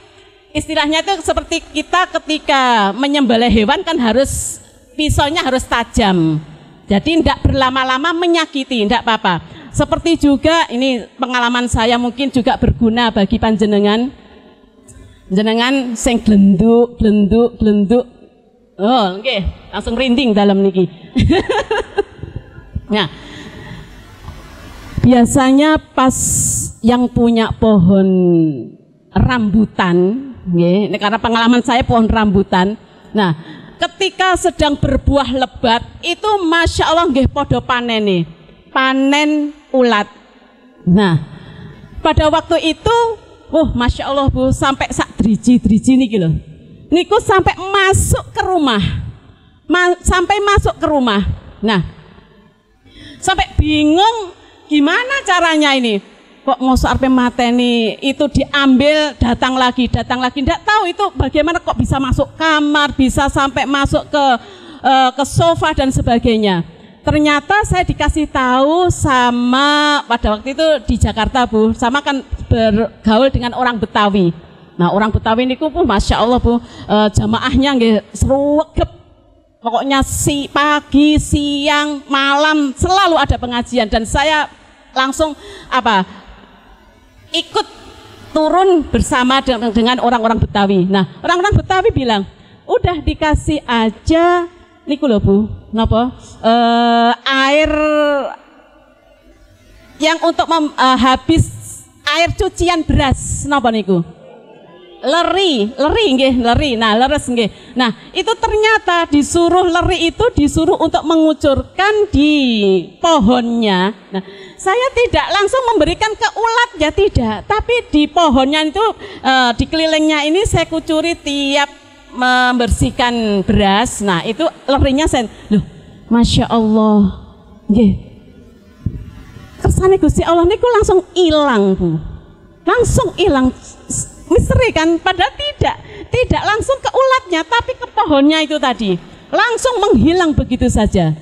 istilahnya itu seperti kita ketika menyembelih hewan kan harus pisaunya harus tajam. Jadi enggak berlama-lama menyakiti, enggak apa-apa. Seperti juga ini pengalaman saya mungkin juga berguna bagi panjenengan. Jenengan sing glenduk. Oh, oke, langsung merinding dalam niki. Nah, biasanya pas yang punya pohon rambutan, nggih, karena pengalaman saya pohon rambutan. Nah, ketika sedang berbuah lebat itu masya Allah nggih podo panen ulat. Nah, pada waktu itu, masya Allah Bu, sampai sak driji niki lho. Niku sampai masuk ke rumah, Nah, sampai bingung gimana caranya ini. Kok mau arep mateni itu diambil, datang lagi, ndak tahu itu bagaimana kok bisa masuk kamar, bisa sampai masuk ke sofa dan sebagainya. Ternyata saya dikasih tahu sama pada waktu itu di Jakarta Bu, sama kan bergaul dengan orang Betawi. Nah, orang Betawi niku masya Allah Bu, jamaahnya nggih seruwegep. Pokoknya pagi, siang, malam selalu ada pengajian dan saya langsung ikut turun bersama dengan orang-orang Betawi. Nah, orang-orang Betawi bilang, udah dikasih aja niku lho Bu, napa? Air yang untuk habis air cucian beras, napa niku? Leri nggih, leri. Nah, leres nggih. Nah, itu ternyata leri itu disuruh untuk mengucurkan di pohonnya. Nah, saya tidak langsung memberikan ke ulat ya, tidak, tapi di pohonnya itu di kelilingnya ini saya kucuri tiap membersihkan beras. Nah, itu lerinya saya, loh, Masya Allah, nggih. Kersane Gusti Allah niku langsung hilang Bu, langsung hilang. Misteri kan, padahal tidak langsung ke ulatnya, tapi ke pohonnya itu tadi langsung menghilang begitu saja.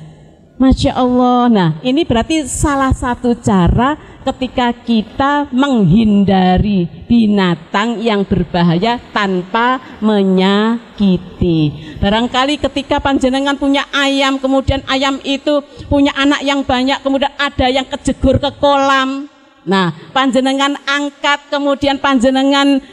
Masya Allah. Nah, ini berarti salah satu cara ketika kita menghindari binatang yang berbahaya tanpa menyakiti. Barangkali ketika panjenengan punya ayam, kemudian ayam itu punya anak yang banyak, kemudian ada yang kejegur ke kolam. Nah, panjenengan angkat, kemudian panjenengan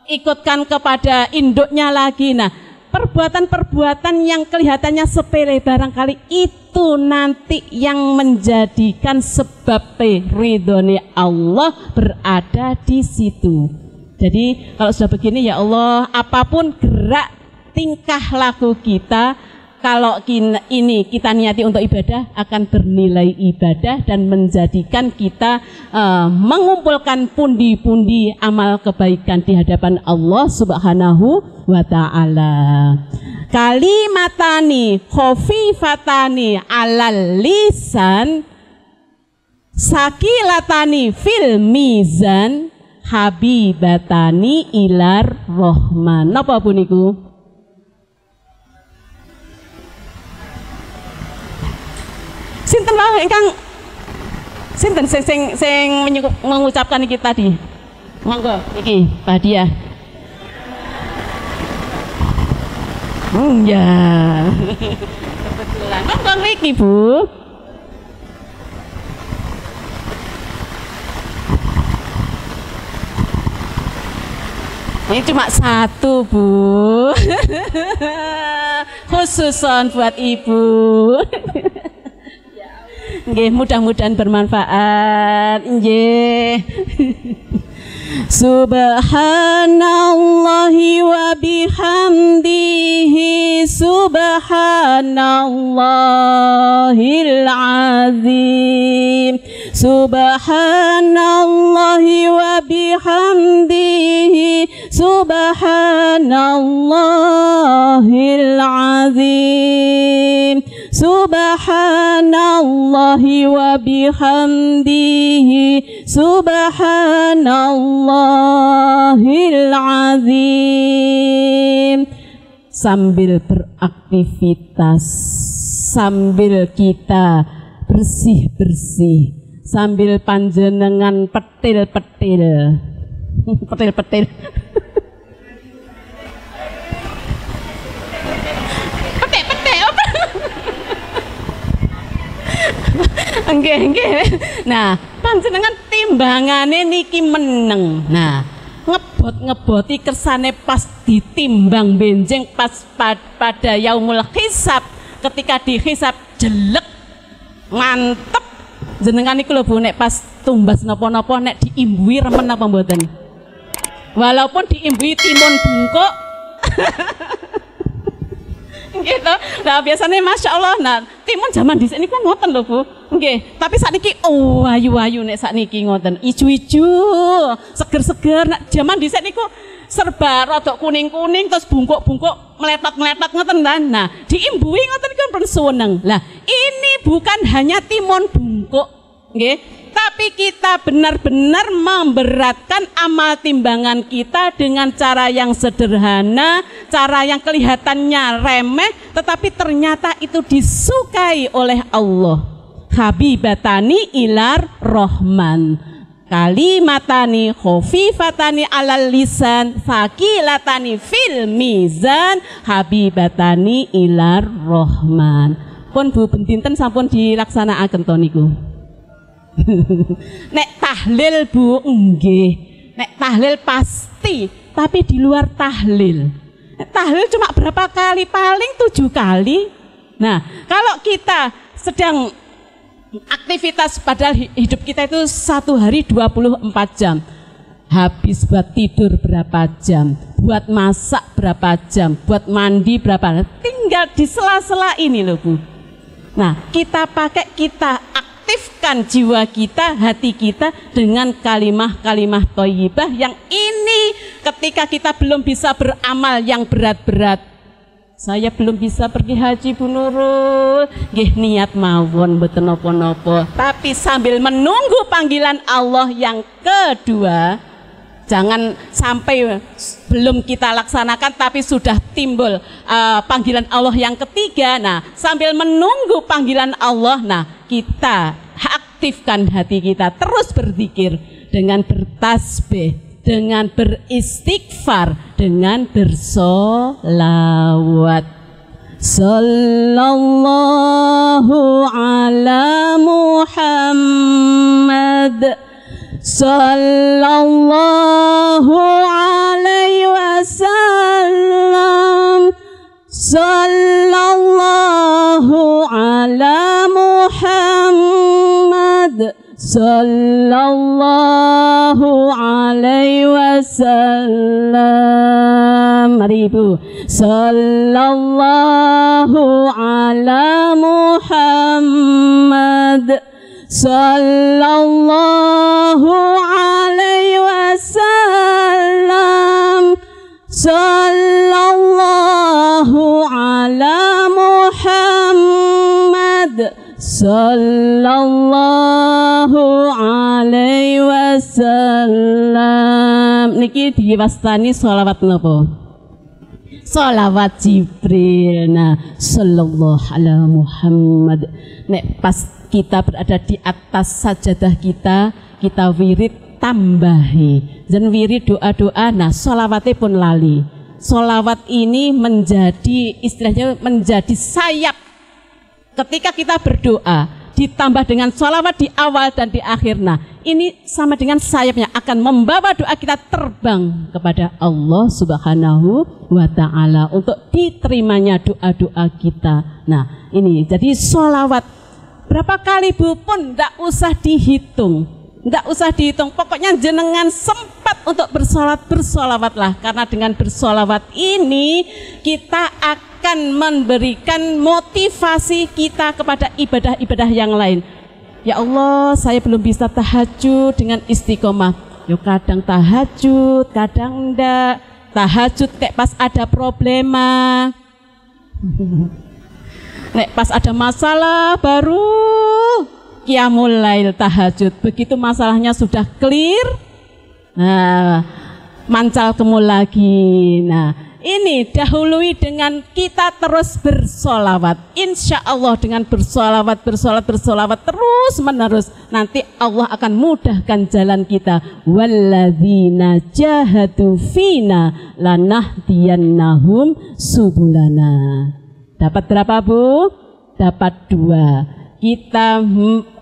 ikutkan kepada induknya lagi. Nah, perbuatan-perbuatan yang kelihatannya sepele barangkali itu nanti yang menjadikan sebab ridhone Allah berada di situ. Jadi kalau sudah begini, ya Allah, apapun gerak tingkah laku kita, kalau ini kita niati untuk ibadah, akan bernilai ibadah dan menjadikan kita mengumpulkan pundi-pundi amal kebaikan di hadapan Allah Subhanahu wa ta'ala. Kalimatani khafifatani alal lisan, sakilatani fil mizan, habibatani ilar rahman. Napa Bu niku? Sinten wae ingkang sinten sing mengucapkan iki tadi? Monggo iki Pak Dia. Ya. Kebetulan. Monggo niki Bu. Ini cuma satu Bu. Khususon buat Ibu. Nggih, mudah-mudahan bermanfaat. Nggih. Subhanallahi wa bihamdihi, subhanallahil azim. Subhanallahi wa bihamdihi, subhanallahil azim. Subhanallahi wa bihamdihi, subhanallahil azim. Sambil beraktivitas, sambil kita bersih-bersih, sambil panjenengan petil-petil petil-petil Nggih. Nah, panjenengan timbangane niki meneng. Nah, ngeboti kersane pas ditimbang benjing pas pada yaumul hisab, ketika dihisab jelek mantep. Jenengan niku lho Bu, nek pas tumbas napa-napa nek diimbui remen apa mboten? Walaupun diimbui timun bungkuk. Gitu. Nah, biasanya Masya Allah, nah timun zaman dhisik niku ngoten lho Bu. Nggih, tapi sakniki ayu-ayu nek sakniki ngoten, ijo-ijo, seger-seger. Nah, zaman dhisik niku serba rada kuning-kuning terus bungkuk-bungkuk meletot-meletot ngoten kan. Nah, diimbui ngoten niku pun seneng. Lah, ini bukan hanya timun bungkuk, nggih, tapi kita benar-benar memberatkan amal timbangan kita dengan cara yang sederhana, cara yang kelihatannya remeh, tetapi ternyata itu disukai oleh Allah. Habibatani ilar rahman, kalimatani khafifatani alal lisan, sakilatani fil mizan, habibatani ilar rahman. Pun Bu bentinten sampun dilaksanakaken to niku. Nek tahlil Bu, nggih. Nek tahlil pasti, tapi di luar tahlil. Tahlil cuma berapa kali? Paling 7 kali. Nah, kalau kita sedang aktivitas, padahal hidup kita itu 1 hari 24 jam. Habis buat tidur berapa jam, buat masak berapa jam, buat mandi berapa, tinggal di sela-sela ini loh Bu. Nah, kita aktifkan jiwa kita, hati kita dengan kalimah-kalimah thayyibah yang ini ketika kita belum bisa beramal yang berat-berat. Saya belum bisa pergi haji Bu Nurul, nggih niat mawon mboten napa-napa. Tapi sambil menunggu panggilan Allah yang kedua, jangan sampai belum kita laksanakan tapi sudah timbul panggilan Allah yang ketiga. Nah, sambil menunggu panggilan Allah, nah kita aktifkan hati kita terus berzikir dengan bertasbih, dengan beristighfar, dengan bersolawat. Sallallahu ala Muhammad, sallallahu alaihi wasallam, sallallahu ala Muhammad, sallallahu alaihi wasallam. Mari Ibu. Sallallahu ala Muhammad, sallallahu alaihi wasallam, sallallahu ala Muhammad, sallallahu alaihi wasallam. Niki diwastani sholawat napa? Sholawat Jibril. Nah, sallallahu ala Muhammad. Nek pas kita berada di atas sajadah kita wirid tambahi. Dan wirid doa-doa, nah sholawatnya pun lali. Sholawat ini menjadi istilahnya menjadi sayap ketika kita berdoa, ditambah dengan sholawat di awal dan di akhir. Nah, ini sama dengan sayapnya akan membawa doa kita terbang kepada Allah Subhanahu wa ta'ala untuk diterimanya doa-doa kita. Nah, ini jadi sholawat berapa kali Bu pun tidak usah dihitung, tidak usah dihitung. Pokoknya jenengan sempat untuk bersolawatlah, karena dengan bersolawat ini kita akan memberikan motivasi kita kepada ibadah-ibadah yang lain. Ya Allah, saya belum bisa tahajud dengan istiqomah. Yo kadang tahajud, kadang enggak. Tahajud kayak pas ada problema. Nek pas ada masalah baru qiyamul lail tahajud. Begitu masalahnya sudah clear, nah, mancal kemul lagi. Nah, ini dahului dengan kita terus bersolawat. Insya Allah dengan bersolawat terus menerus, nanti Allah akan mudahkan jalan kita. Walladzina jahadu fina lanahdiyannahum subulana. Dapat berapa Bu? Dapat 2. Kita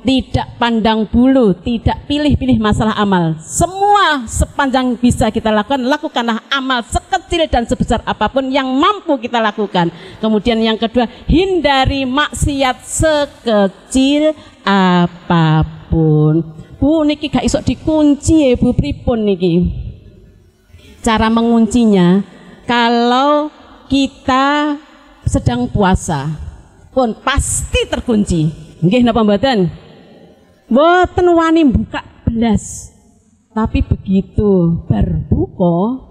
tidak pandang bulu, tidak pilih-pilih masalah amal. Semua sepanjang bisa kita lakukan, lakukanlah amal sekecil dan sebesar apapun yang mampu kita lakukan. Kemudian yang kedua, hindari maksiat sekecil apapun. Bu, niki gak iso dikunci ya Bu, pripun niki? Cara menguncinya, kalau kita sedang puasa pun pasti terkunci. Nggih napa mboten? Mboten wani buka belas. Tapi begitu berbuka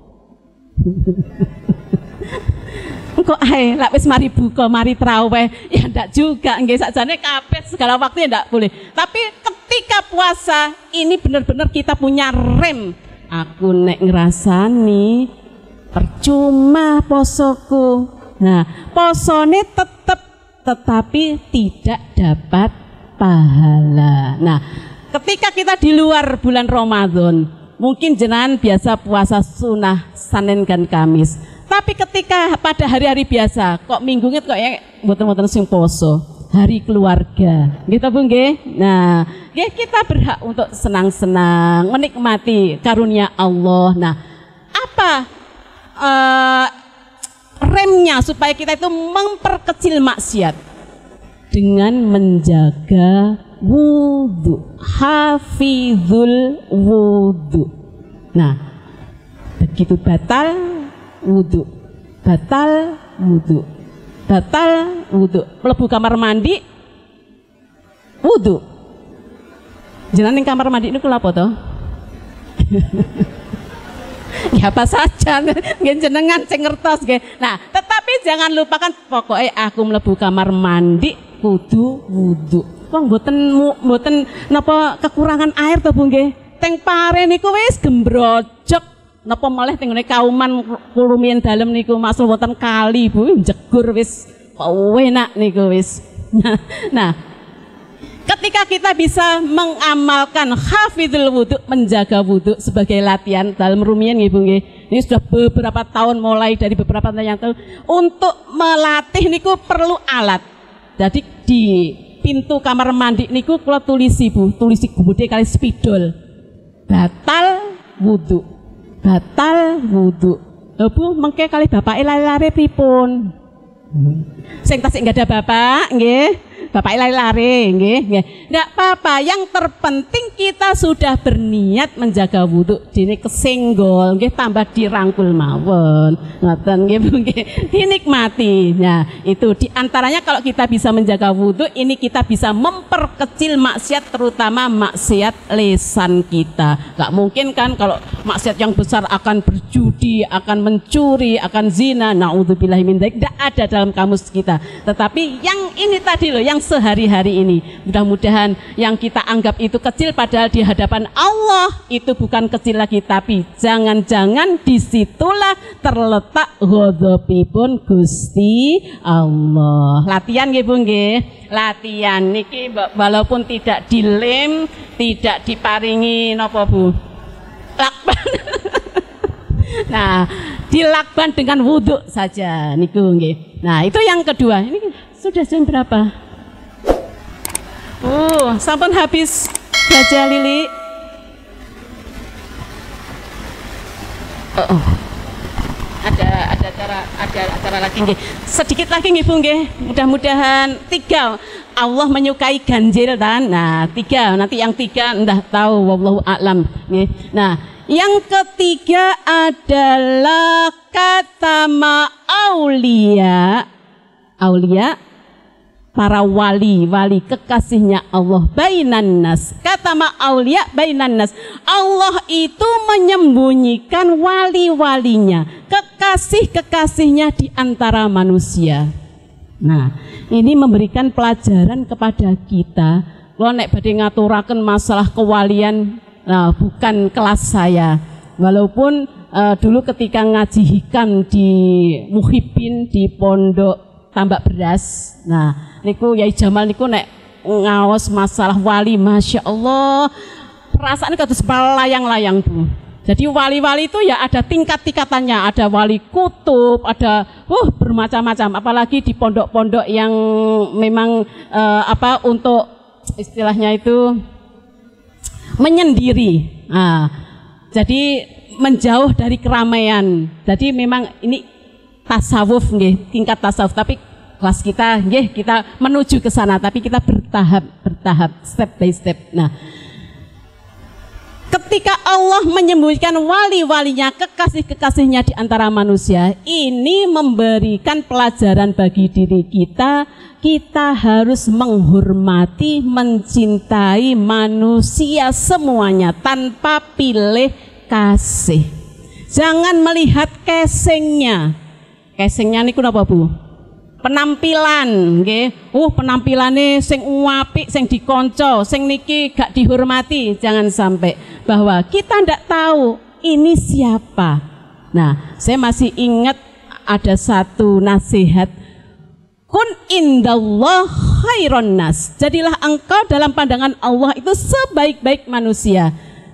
engko ae lek wis mari buka, mari traweh, ya ndak juga nggih, sakjane kabeh segala waktu ya ndak boleh. Tapi ketika puasa ini benar-benar kita punya rem. Aku nek ngrasani percuma posoku. Nah, posone tetapi tidak dapat pahala. Nah, ketika kita di luar bulan Ramadan, mungkin jenengan biasa puasa sunnah Senin dan Kamis. Tapi ketika pada hari-hari biasa, kok minggu kok ya mboten-mboten sing poso. hari keluarga. Gitu Bu nggih. Nah, nggih kita berhak untuk senang-senang menikmati karunia Allah. Nah, apa remnya supaya kita itu memperkecil maksiat? Dengan menjaga wudu, hafizul wudu. Nah, begitu batal wudu, batal wudu, batal wudu. Mlebu kamar mandi wudu. Jenengan ning kamar mandi niku lha apa to? Ya apa saja nggih jenengan sing ngertos nggih. Nah, tetapi jangan lupakan pokoknya aku mlebu kamar mandi kudu wudu. Wong mboten napa kekurangan air to Bu nggih. Teng pare niku wis gembrojok. Napa malah teng ngene kauman rumiyin dalem niku maksud wonten kali Bu jegur wis enak niku wis. Nah, ketika kita bisa mengamalkan hafizul wudu, menjaga wudu sebagai latihan dalam rumiyin nggih Bu nggih. Ini sudah beberapa tahun, mulai dari beberapa tahun yang untuk melatih niku perlu alat. Jadi di pintu kamar mandi niku kula tulisi Bu, tulisi gumudhe kali spidol. Batal wudu. Batal wudu. Lho Bu, mengke kali bapake lare-lare pripun? Sing tasik enggak ada bapak nggih. Bapak lari-lari nggih. Enggak apa-apa, yang terpenting kita sudah berniat menjaga wudu. Dene kesenggol nggih tambah dirangkul mawon. Ngoten nggih Bu nggih. Dinikmati. Nah, itu di antaranya kalau kita bisa menjaga wudu, ini kita bisa memperkecil maksiat, terutama maksiat lisan kita. Enggak mungkin kan kalau maksiat yang besar akan berjudi, akan mencuri, akan zina, naudzubillahi min dzalik, enggak ada dalam kamus kita. Tetapi yang ini tadi loh, yang sehari-hari ini, mudah-mudahan yang kita anggap itu kecil padahal di hadapan Allah itu bukan kecil lagi, tapi jangan-jangan disitulah terletak ghadabipun Gusti Allah. Latihan nggih Bu nggih. Latihan niki walaupun tidak dilem, tidak diparingi napa Bu? Lakban. Nah, dilakban dengan wudhu saja niku nggih. Nah, itu yang kedua. Ini sudah jam berapa? Sampun habis Gajah Lili. Ada acara lagi nggih. Sedikit lagi nggih Bu nggih. Mudah-mudahan 3 Allah menyukai ganjil dan nah 3 nanti yang 3 endah tahu wallahu a'lam nggih. Nah, yang ketiga adalah katama aulia. Aulia para wali kekasihnya Allah bainan nas. Kata ma'aulia bainan nas. Allah itu menyembunyikan wali-walinya, kekasih-kekasihnya di antara manusia. Nah, ini memberikan pelajaran kepada kita. Kalau nek badhe ngaturaken masalah kewalian, nah, bukan kelas saya. Walaupun dulu ketika ngaji hikam di Muhibbin di Pondok Tambak Beras, nah niku Yai Jamal niku nek ngaos masalah wali, masya Allah perasaan kados layang-layang Bu. Jadi wali-wali itu ya ada tingkat-tingkatannya, ada wali kutub, ada bermacam-macam. Apalagi di pondok-pondok yang memang untuk istilahnya itu menyendiri. Nah, jadi menjauh dari keramaian. Jadi memang ini tasawuf nggih, tingkat tasawuf, tapi kelas kita nggih kita menuju ke sana, tapi kita bertahap, step by step. Nah, ketika Allah menyembunyikan wali-walinya, kekasih-kekasihnya di antara manusia, ini memberikan pelajaran bagi diri kita. Kita harus menghormati, mencintai manusia semuanya tanpa pilih kasih. Jangan melihat casingnya. Casingnya niku napa Bu? Penampilan, nggih. Penampilane sing apik, sing dikonco, sing niki gak dihormati. Jangan sampai bahwa kita ndak tahu ini siapa. Nah, saya masih ingat ada satu nasihat. Kun indallah khairon nas. Jadilah engkau dalam pandangan Allah itu sebaik-baik manusia.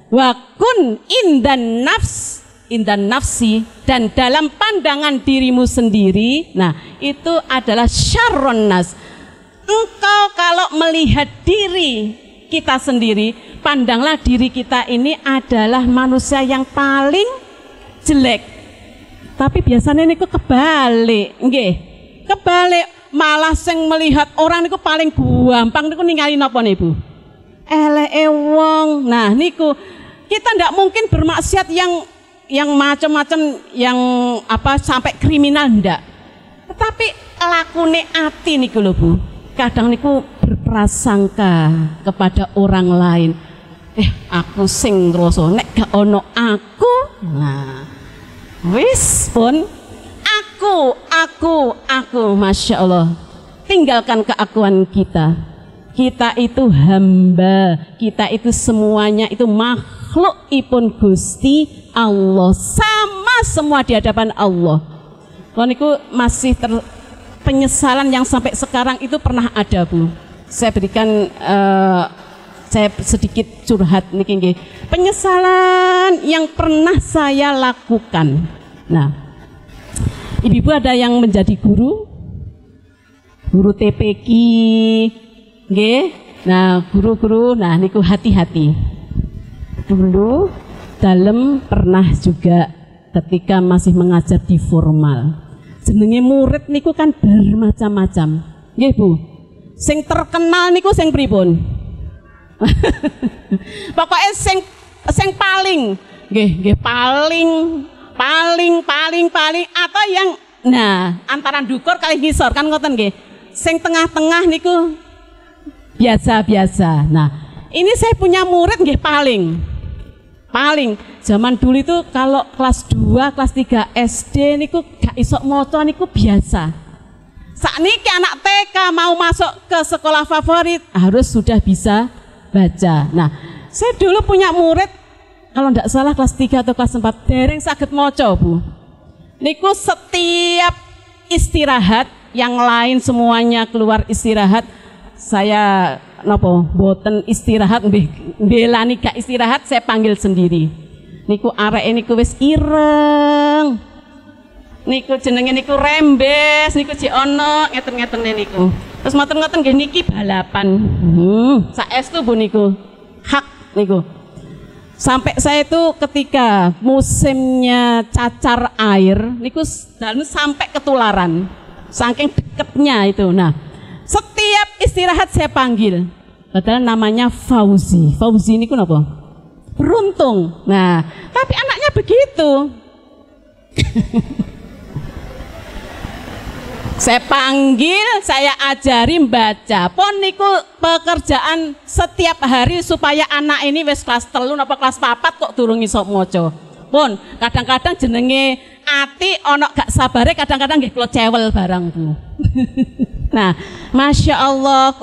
Wa kun indan nafsi, dan dalam pandangan dirimu sendiri, nah itu adalah syarron nas. engkau kalau melihat diri kita sendiri, pandanglah diri kita ini adalah manusia yang paling jelek. Tapi biasanya niku kebalik, nggih. Kebalik, malah sing melihat orang niku paling gampang niku ningali napa niku? Eleke wong. Nah, niku kita ndak mungkin bermaksiat yang macam-macam, yang apa sampai kriminal ndak. Tetapi lakune ati niku lho Bu. Kadang niku berprasangka kepada orang lain. Aku sing ngrasa nek gak ono aku. Nah, wis pun aku, Masya Allah. Tinggalkan keakuan kita. Kita itu hamba, kita itu semuanya itu makhlukipun Gusti Allah, sama semua di hadapan Allah. Kalau niku masih penyesalan yang sampai sekarang itu pernah ada Bu. Saya berikan saya sedikit curhat niki nggih. Penyesalan yang pernah saya lakukan. Nah, ibu-ibu ada yang menjadi guru TPQ, nggih. Nah, guru-guru, nah niku hati-hati. Dulu dalam pernah juga ketika masih mengajar di formal. Jenenge murid niku kan bermacam-macam. Nggih, Bu. Sing terkenal niku sing pripun? Pokoknya sing paling, nggih paling atau yang nah antara dukur kali ngisor kan ngoten nggih. Sing tengah-tengah niku biasa-biasa. Nah, ini saya punya murid nggih paling zaman dulu itu kalau kelas 2, kelas 3 SD niku gak iso maca niku biasa. Sakniki anak TK mau masuk ke sekolah favorit harus sudah bisa baca. Nah, saya dulu punya murid kalau tidak salah kelas 3 atau kelas 4 dereng saged maca, Bu. Niku setiap istirahat, yang lain semuanya keluar istirahat, saya napa boten istirahat, mbelani gak istirahat, saya panggil sendiri. Niku areke niku wis ireng. Niku jenenge niku rembes, niku jek ono ngeten-ngetene niku. Terus ngoten-ngoten nggih niki balapan. Saestu Bu niku. Hak niku. Sampai saya itu ketika musimnya cacar air niku dan sampai ketularan. Saking deketnya itu. Nah, setiap istirahat saya panggil. Padahal namanya Fauzi. Fauzi niku napa? Beruntung. Nah, tapi anaknya begitu. Saya panggil, saya ajari membaca. Pon niku pekerjaan setiap hari supaya anak ini wis kelas 3 apa kelas 4 kok durung iso maca. Pun kadang-kadang jenenge ati ono gak sabare, kadang-kadang nggih kula cewel barang Bu. Nah, Masya Allah,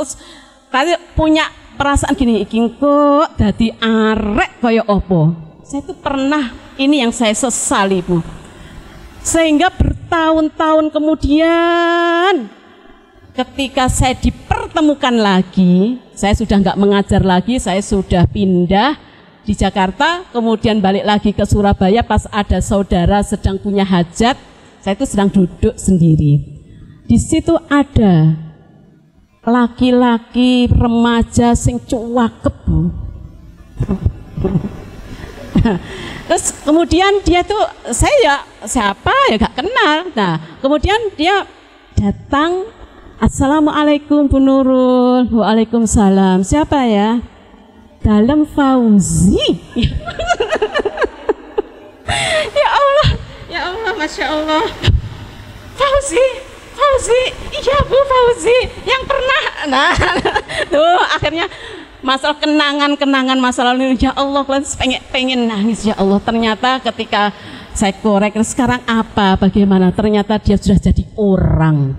kali punya perasaan gini, iki kok dadi arek kaya apa. Saya itu pernah, ini yang saya sesali Bu. Sehingga bertahun-tahun kemudian ketika saya dipertemukan lagi, saya sudah nggak mengajar lagi, saya sudah pindah di Jakarta, kemudian balik lagi ke Surabaya pas ada saudara sedang punya hajat, saya itu sedang duduk sendiri. Di situ ada laki-laki remaja sing cuakep Bu. Terus kemudian dia tuh, saya ya siapa ya gak kenal. Nah kemudian dia datang, Assalamualaikum Bu Nurul. Waalaikumsalam. Siapa ya? Dalem Fauzi. Ya Allah, Masya Allah. Fauzi, iya Bu Fauzi yang pernah. Nah tuh akhirnya masalah kenangan masa lalu, ya Allah, pengen nangis, ya Allah. Ternyata ketika saya korek, sekarang apa, bagaimana, ternyata dia sudah jadi orang.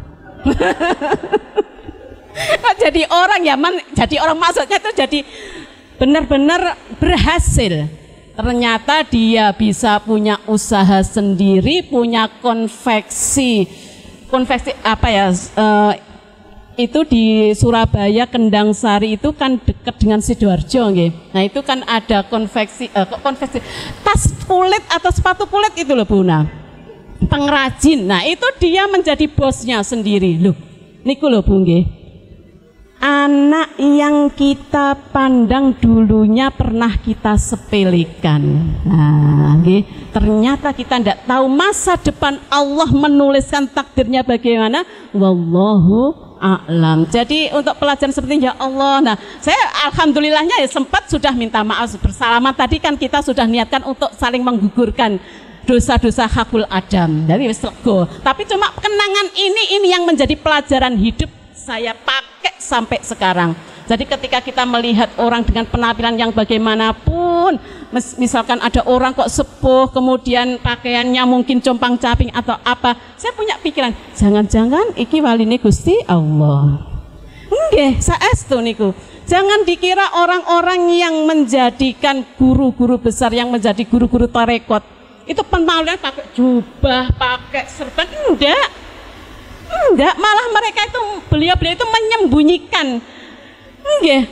Jadi orang ya, jadi orang maksudnya itu jadi benar-benar berhasil. Ternyata dia bisa punya usaha sendiri, punya konveksi apa ya, itu di Surabaya Kendang Sari itu kan dekat dengan Sidoarjo nggih. Nah itu kan ada konveksi tas kulit atau sepatu kulit itu loh Bu. Nah, pengrajin. Nah itu dia menjadi bosnya sendiri loh. Niku loh Bu nggih. anak yang kita pandang dulunya pernah kita sepelekan. Nah, ternyata kita tidak tahu masa depan Allah menuliskan takdirnya bagaimana. Wallahu a'lam. Jadi untuk pelajaran seperti ini, ya Allah. Nah, saya alhamdulillahnya ya sempat sudah minta maaf bersalaman. Tadi kan kita sudah niatkan untuk saling menggugurkan dosa-dosa hakul adam. Jadi wis lego. Tapi cuma kenangan ini yang menjadi pelajaran hidup saya pakai sampai sekarang. Jadi ketika kita melihat orang dengan penampilan yang bagaimanapun, misalkan ada orang kok sepuh, kemudian pakaiannya mungkin compang-camping atau apa, saya punya pikiran, jangan-jangan iki waline Gusti Allah. Nggih, saestu niku. Jangan dikira orang-orang yang menjadikan guru-guru besar, yang menjadi guru-guru tarekot, itu penampilan pakai jubah, pakai serban, enggak, malah mereka itu beliau itu menyembunyikan.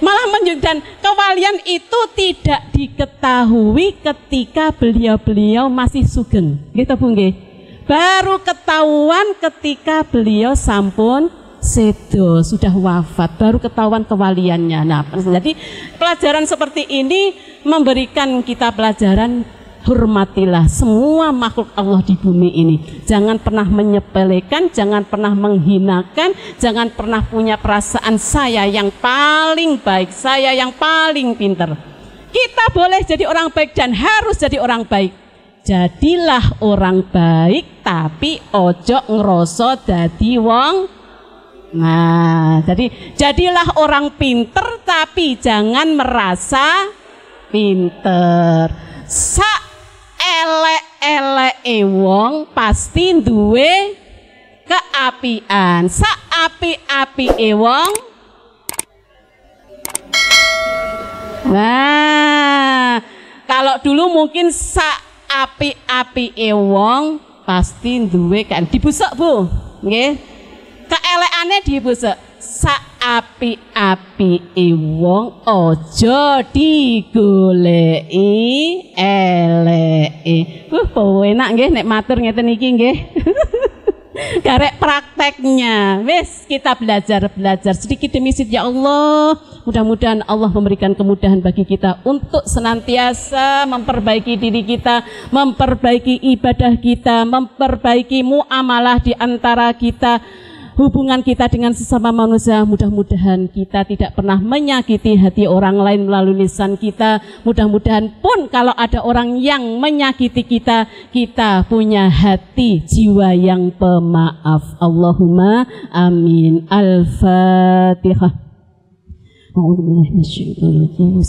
Malah menyembunyikan kewalian itu tidak diketahui ketika beliau masih sugeng. Gitu Bu nggih. Baru ketahuan ketika beliau sampun sedo, sudah wafat, baru ketahuan kewaliannya. Nah, jadi pelajaran seperti ini memberikan kita pelajaran, hormatilah semua makhluk Allah di bumi ini. Jangan pernah menyepelekan, jangan pernah menghinakan, jangan pernah punya perasaan saya yang paling baik, saya yang paling pintar. Kita boleh jadi orang baik dan harus jadi orang baik. Jadilah orang baik, tapi ojo ngeroso dadi wong. Nah, jadi jadilah orang pinter, tapi jangan merasa pinter. Elek-eleke wong pasti duwe keapian. Api-apike wong. Nah, kalau dulu mungkin api-apike wong pasti duwe kan dibusek Bu. Nggih. Keelekane dibusek. Api-apike wong aja digoleki eleke. Enak nggih nek matur ngeten iki nggih. Karek prakteknya. Wis kita belajar sedikit demi sedikit ya Allah. Mudah-mudahan Allah memberikan kemudahan bagi kita untuk senantiasa memperbaiki diri kita, memperbaiki ibadah kita, memperbaiki muamalah di antara kita, hubungan kita dengan sesama manusia. Mudah-mudahan kita tidak pernah menyakiti hati orang lain melalui lisan kita. Mudah-mudahan pun kalau ada orang yang menyakiti kita, kita punya hati jiwa yang pemaaf. Allahumma amin. Al-Fatihah. A'udzubillahi minasyaitonir rajim.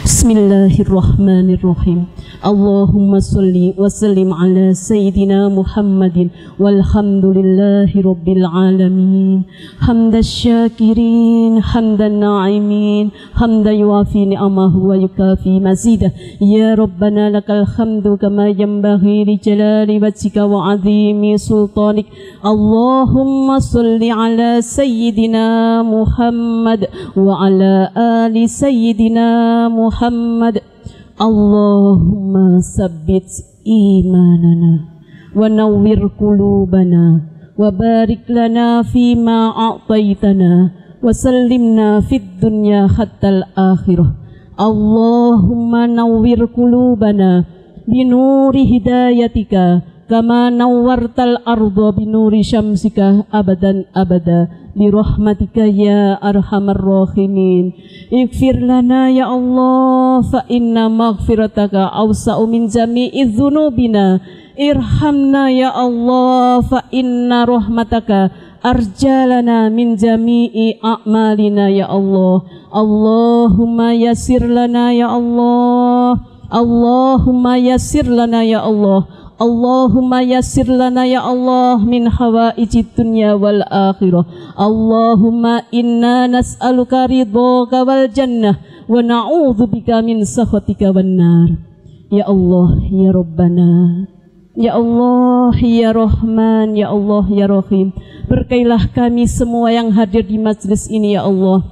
Bismillahirrahmanirrahim. Bismillahirrahmanirrahim. Allahumma salli wa sallim ala Sayyidina Muhammadin walhamdulillahi rabbil alamin. Hamdan syakirin, hamdan na'imin, hamdan yuafi ni'amahu wa yukafi mazidah. Ya Rabbana lakal hamdu kama yanbaghi li jalali wajhika wa azimi sultanik. Allahumma salli ala Sayyidina Muhammad wa ala ali Sayyidina Muhammad. Allahumma sabbit imanana wa nawwir qulubana wa barik lana fima a'taitana wa sallimna fid dunya hatta al-akhirah. Allahumma nawwir qulubana binuri hidayatika kama nawwartal arda binuri syamsika abadan abada birahmatika ya arhamar rahimin. Ighfir lana ya Allah fa inna maghfirataka awsa'u min jami'i dzunubina. Irhamna ya Allah fa inna rahmataka arjalana min jami'i a'malina ya Allah. Allahumma yassir lana ya Allah. Allahumma yassir lana ya Allah. Allahumma yassir lana ya Allah min hawaijid dunya wal akhirah. Allahumma inna nas'aluka ridhaka wal jannah wa na'udzubika min sakhatika wan nar. Ya Allah ya Rabbana, ya Allah ya Rahman, ya Allah ya Rahim. Berkailah kami semua yang hadir di majlis ini ya Allah.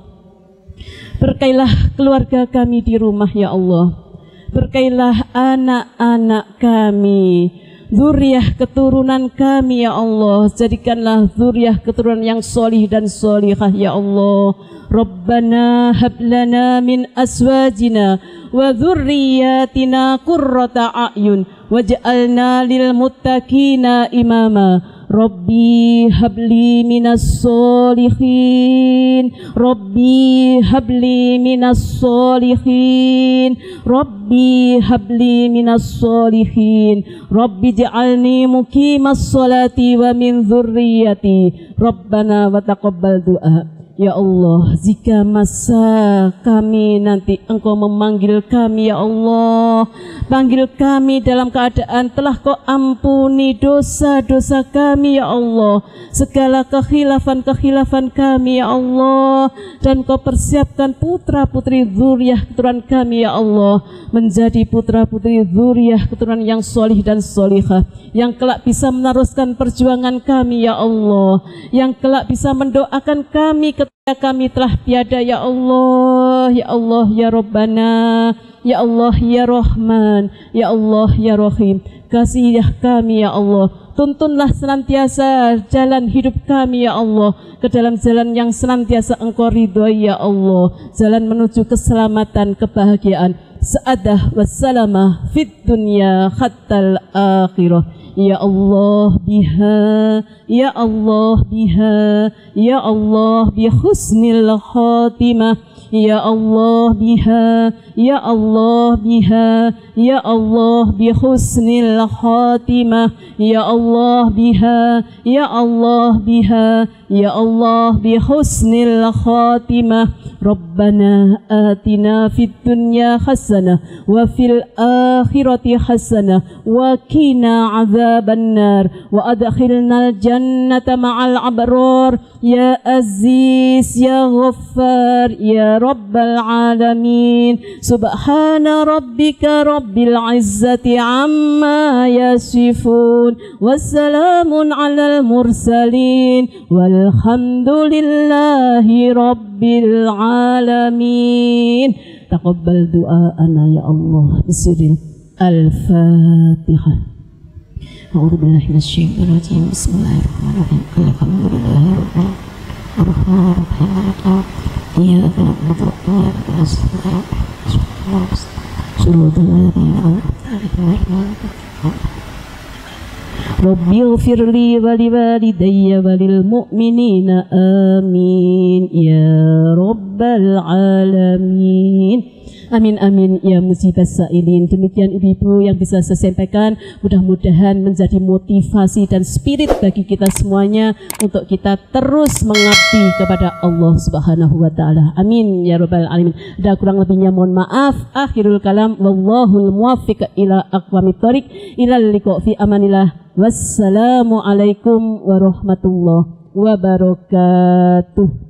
Berkailah keluarga kami di rumah ya Allah. Berkailah anak-anak kami, zuriyah keturunan kami ya Allah. Jadikanlah zuriyah keturunan yang solih dan solihah ya Allah. Rabbana hablana min aswajina wa dzurriyyatina qurrata a'yun waj'alna lil muttaqina imama. Rabbi habli minas solihin, Rabbi habli minas solihin, Rabbi habli minas solihin, Rabbi ja'alni muqimas sholati wa min dzurriyyati, Rabbana wa taqabbal du'a. Ya Allah, jika masa kami nanti Engkau memanggil kami ya Allah, panggil kami dalam keadaan telah Kau ampuni dosa-dosa kami ya Allah, segala kekhilafan-kekhilafan kami ya Allah, dan Kau persiapkan putra-putri zuriyah keturunan kami ya Allah menjadi putra-putri zuriyah keturunan yang solih dan solihah, yang kelak bisa meneruskan perjuangan kami ya Allah, yang kelak bisa mendoakan kami ketika kami telah tiada ya Allah, ya Allah ya Rabbana, ya Allah ya Rahman, ya Allah ya Rahim. Kasihilah kami ya Allah, tuntunlah senantiasa jalan hidup kami ya Allah ke dalam jalan yang senantiasa Engkau ridhoi ya Allah, jalan menuju keselamatan, kebahagiaan, sa'adah wassalamah fid dunya hattal akhirah. Ya Allah biha, ya Allah biha, ya Allah bi husnil khatimah, ya Allah biha, ya Allah biha, ya Allah bi husnil khatimah, ya Allah biha, ya Allah biha, ya Allah bi husnil khatimah. Rabbana atina fid dunya hasanah wa fil akhirati hasanah wa qina adzaban nar wa adkhilnal jannata ma'al abrar ya aziz ya ghaffar ya rabbal alamin. Subhana rabbika rabbil izzati amma yasifun wassalamun alal mursalin walhamdulillahi rabbil alamin. Taqabbal du'aana ya Allah bisiril al-Fatihah. A'udzu billahi minasyaitonir rajim. Bismillahirrahmanirrahim. Alhamdulillahi rabbil alamin. Iyyaka na'budu wa iyyaka nasta'in. Rabbi ighfirli wa liwalidayya wa lil mu'minina amin ya rabbal alamin. Amin amin ya mujibas sa'ilin. Demikian ibu-ibu yang bisa saya sampaikan, mudah-mudahan menjadi motivasi dan spirit bagi kita semuanya untuk kita terus mengabdi kepada Allah Subhanahu wa taala. Amin ya rabbal alamin. Ada kurang lebihnya mohon maaf. Akhirul kalam wallahul muwaffiq ila aqwamit thoriq ilal liqa fi amanillah. Wassalamualaikum warahmatullahi wabarakatuh.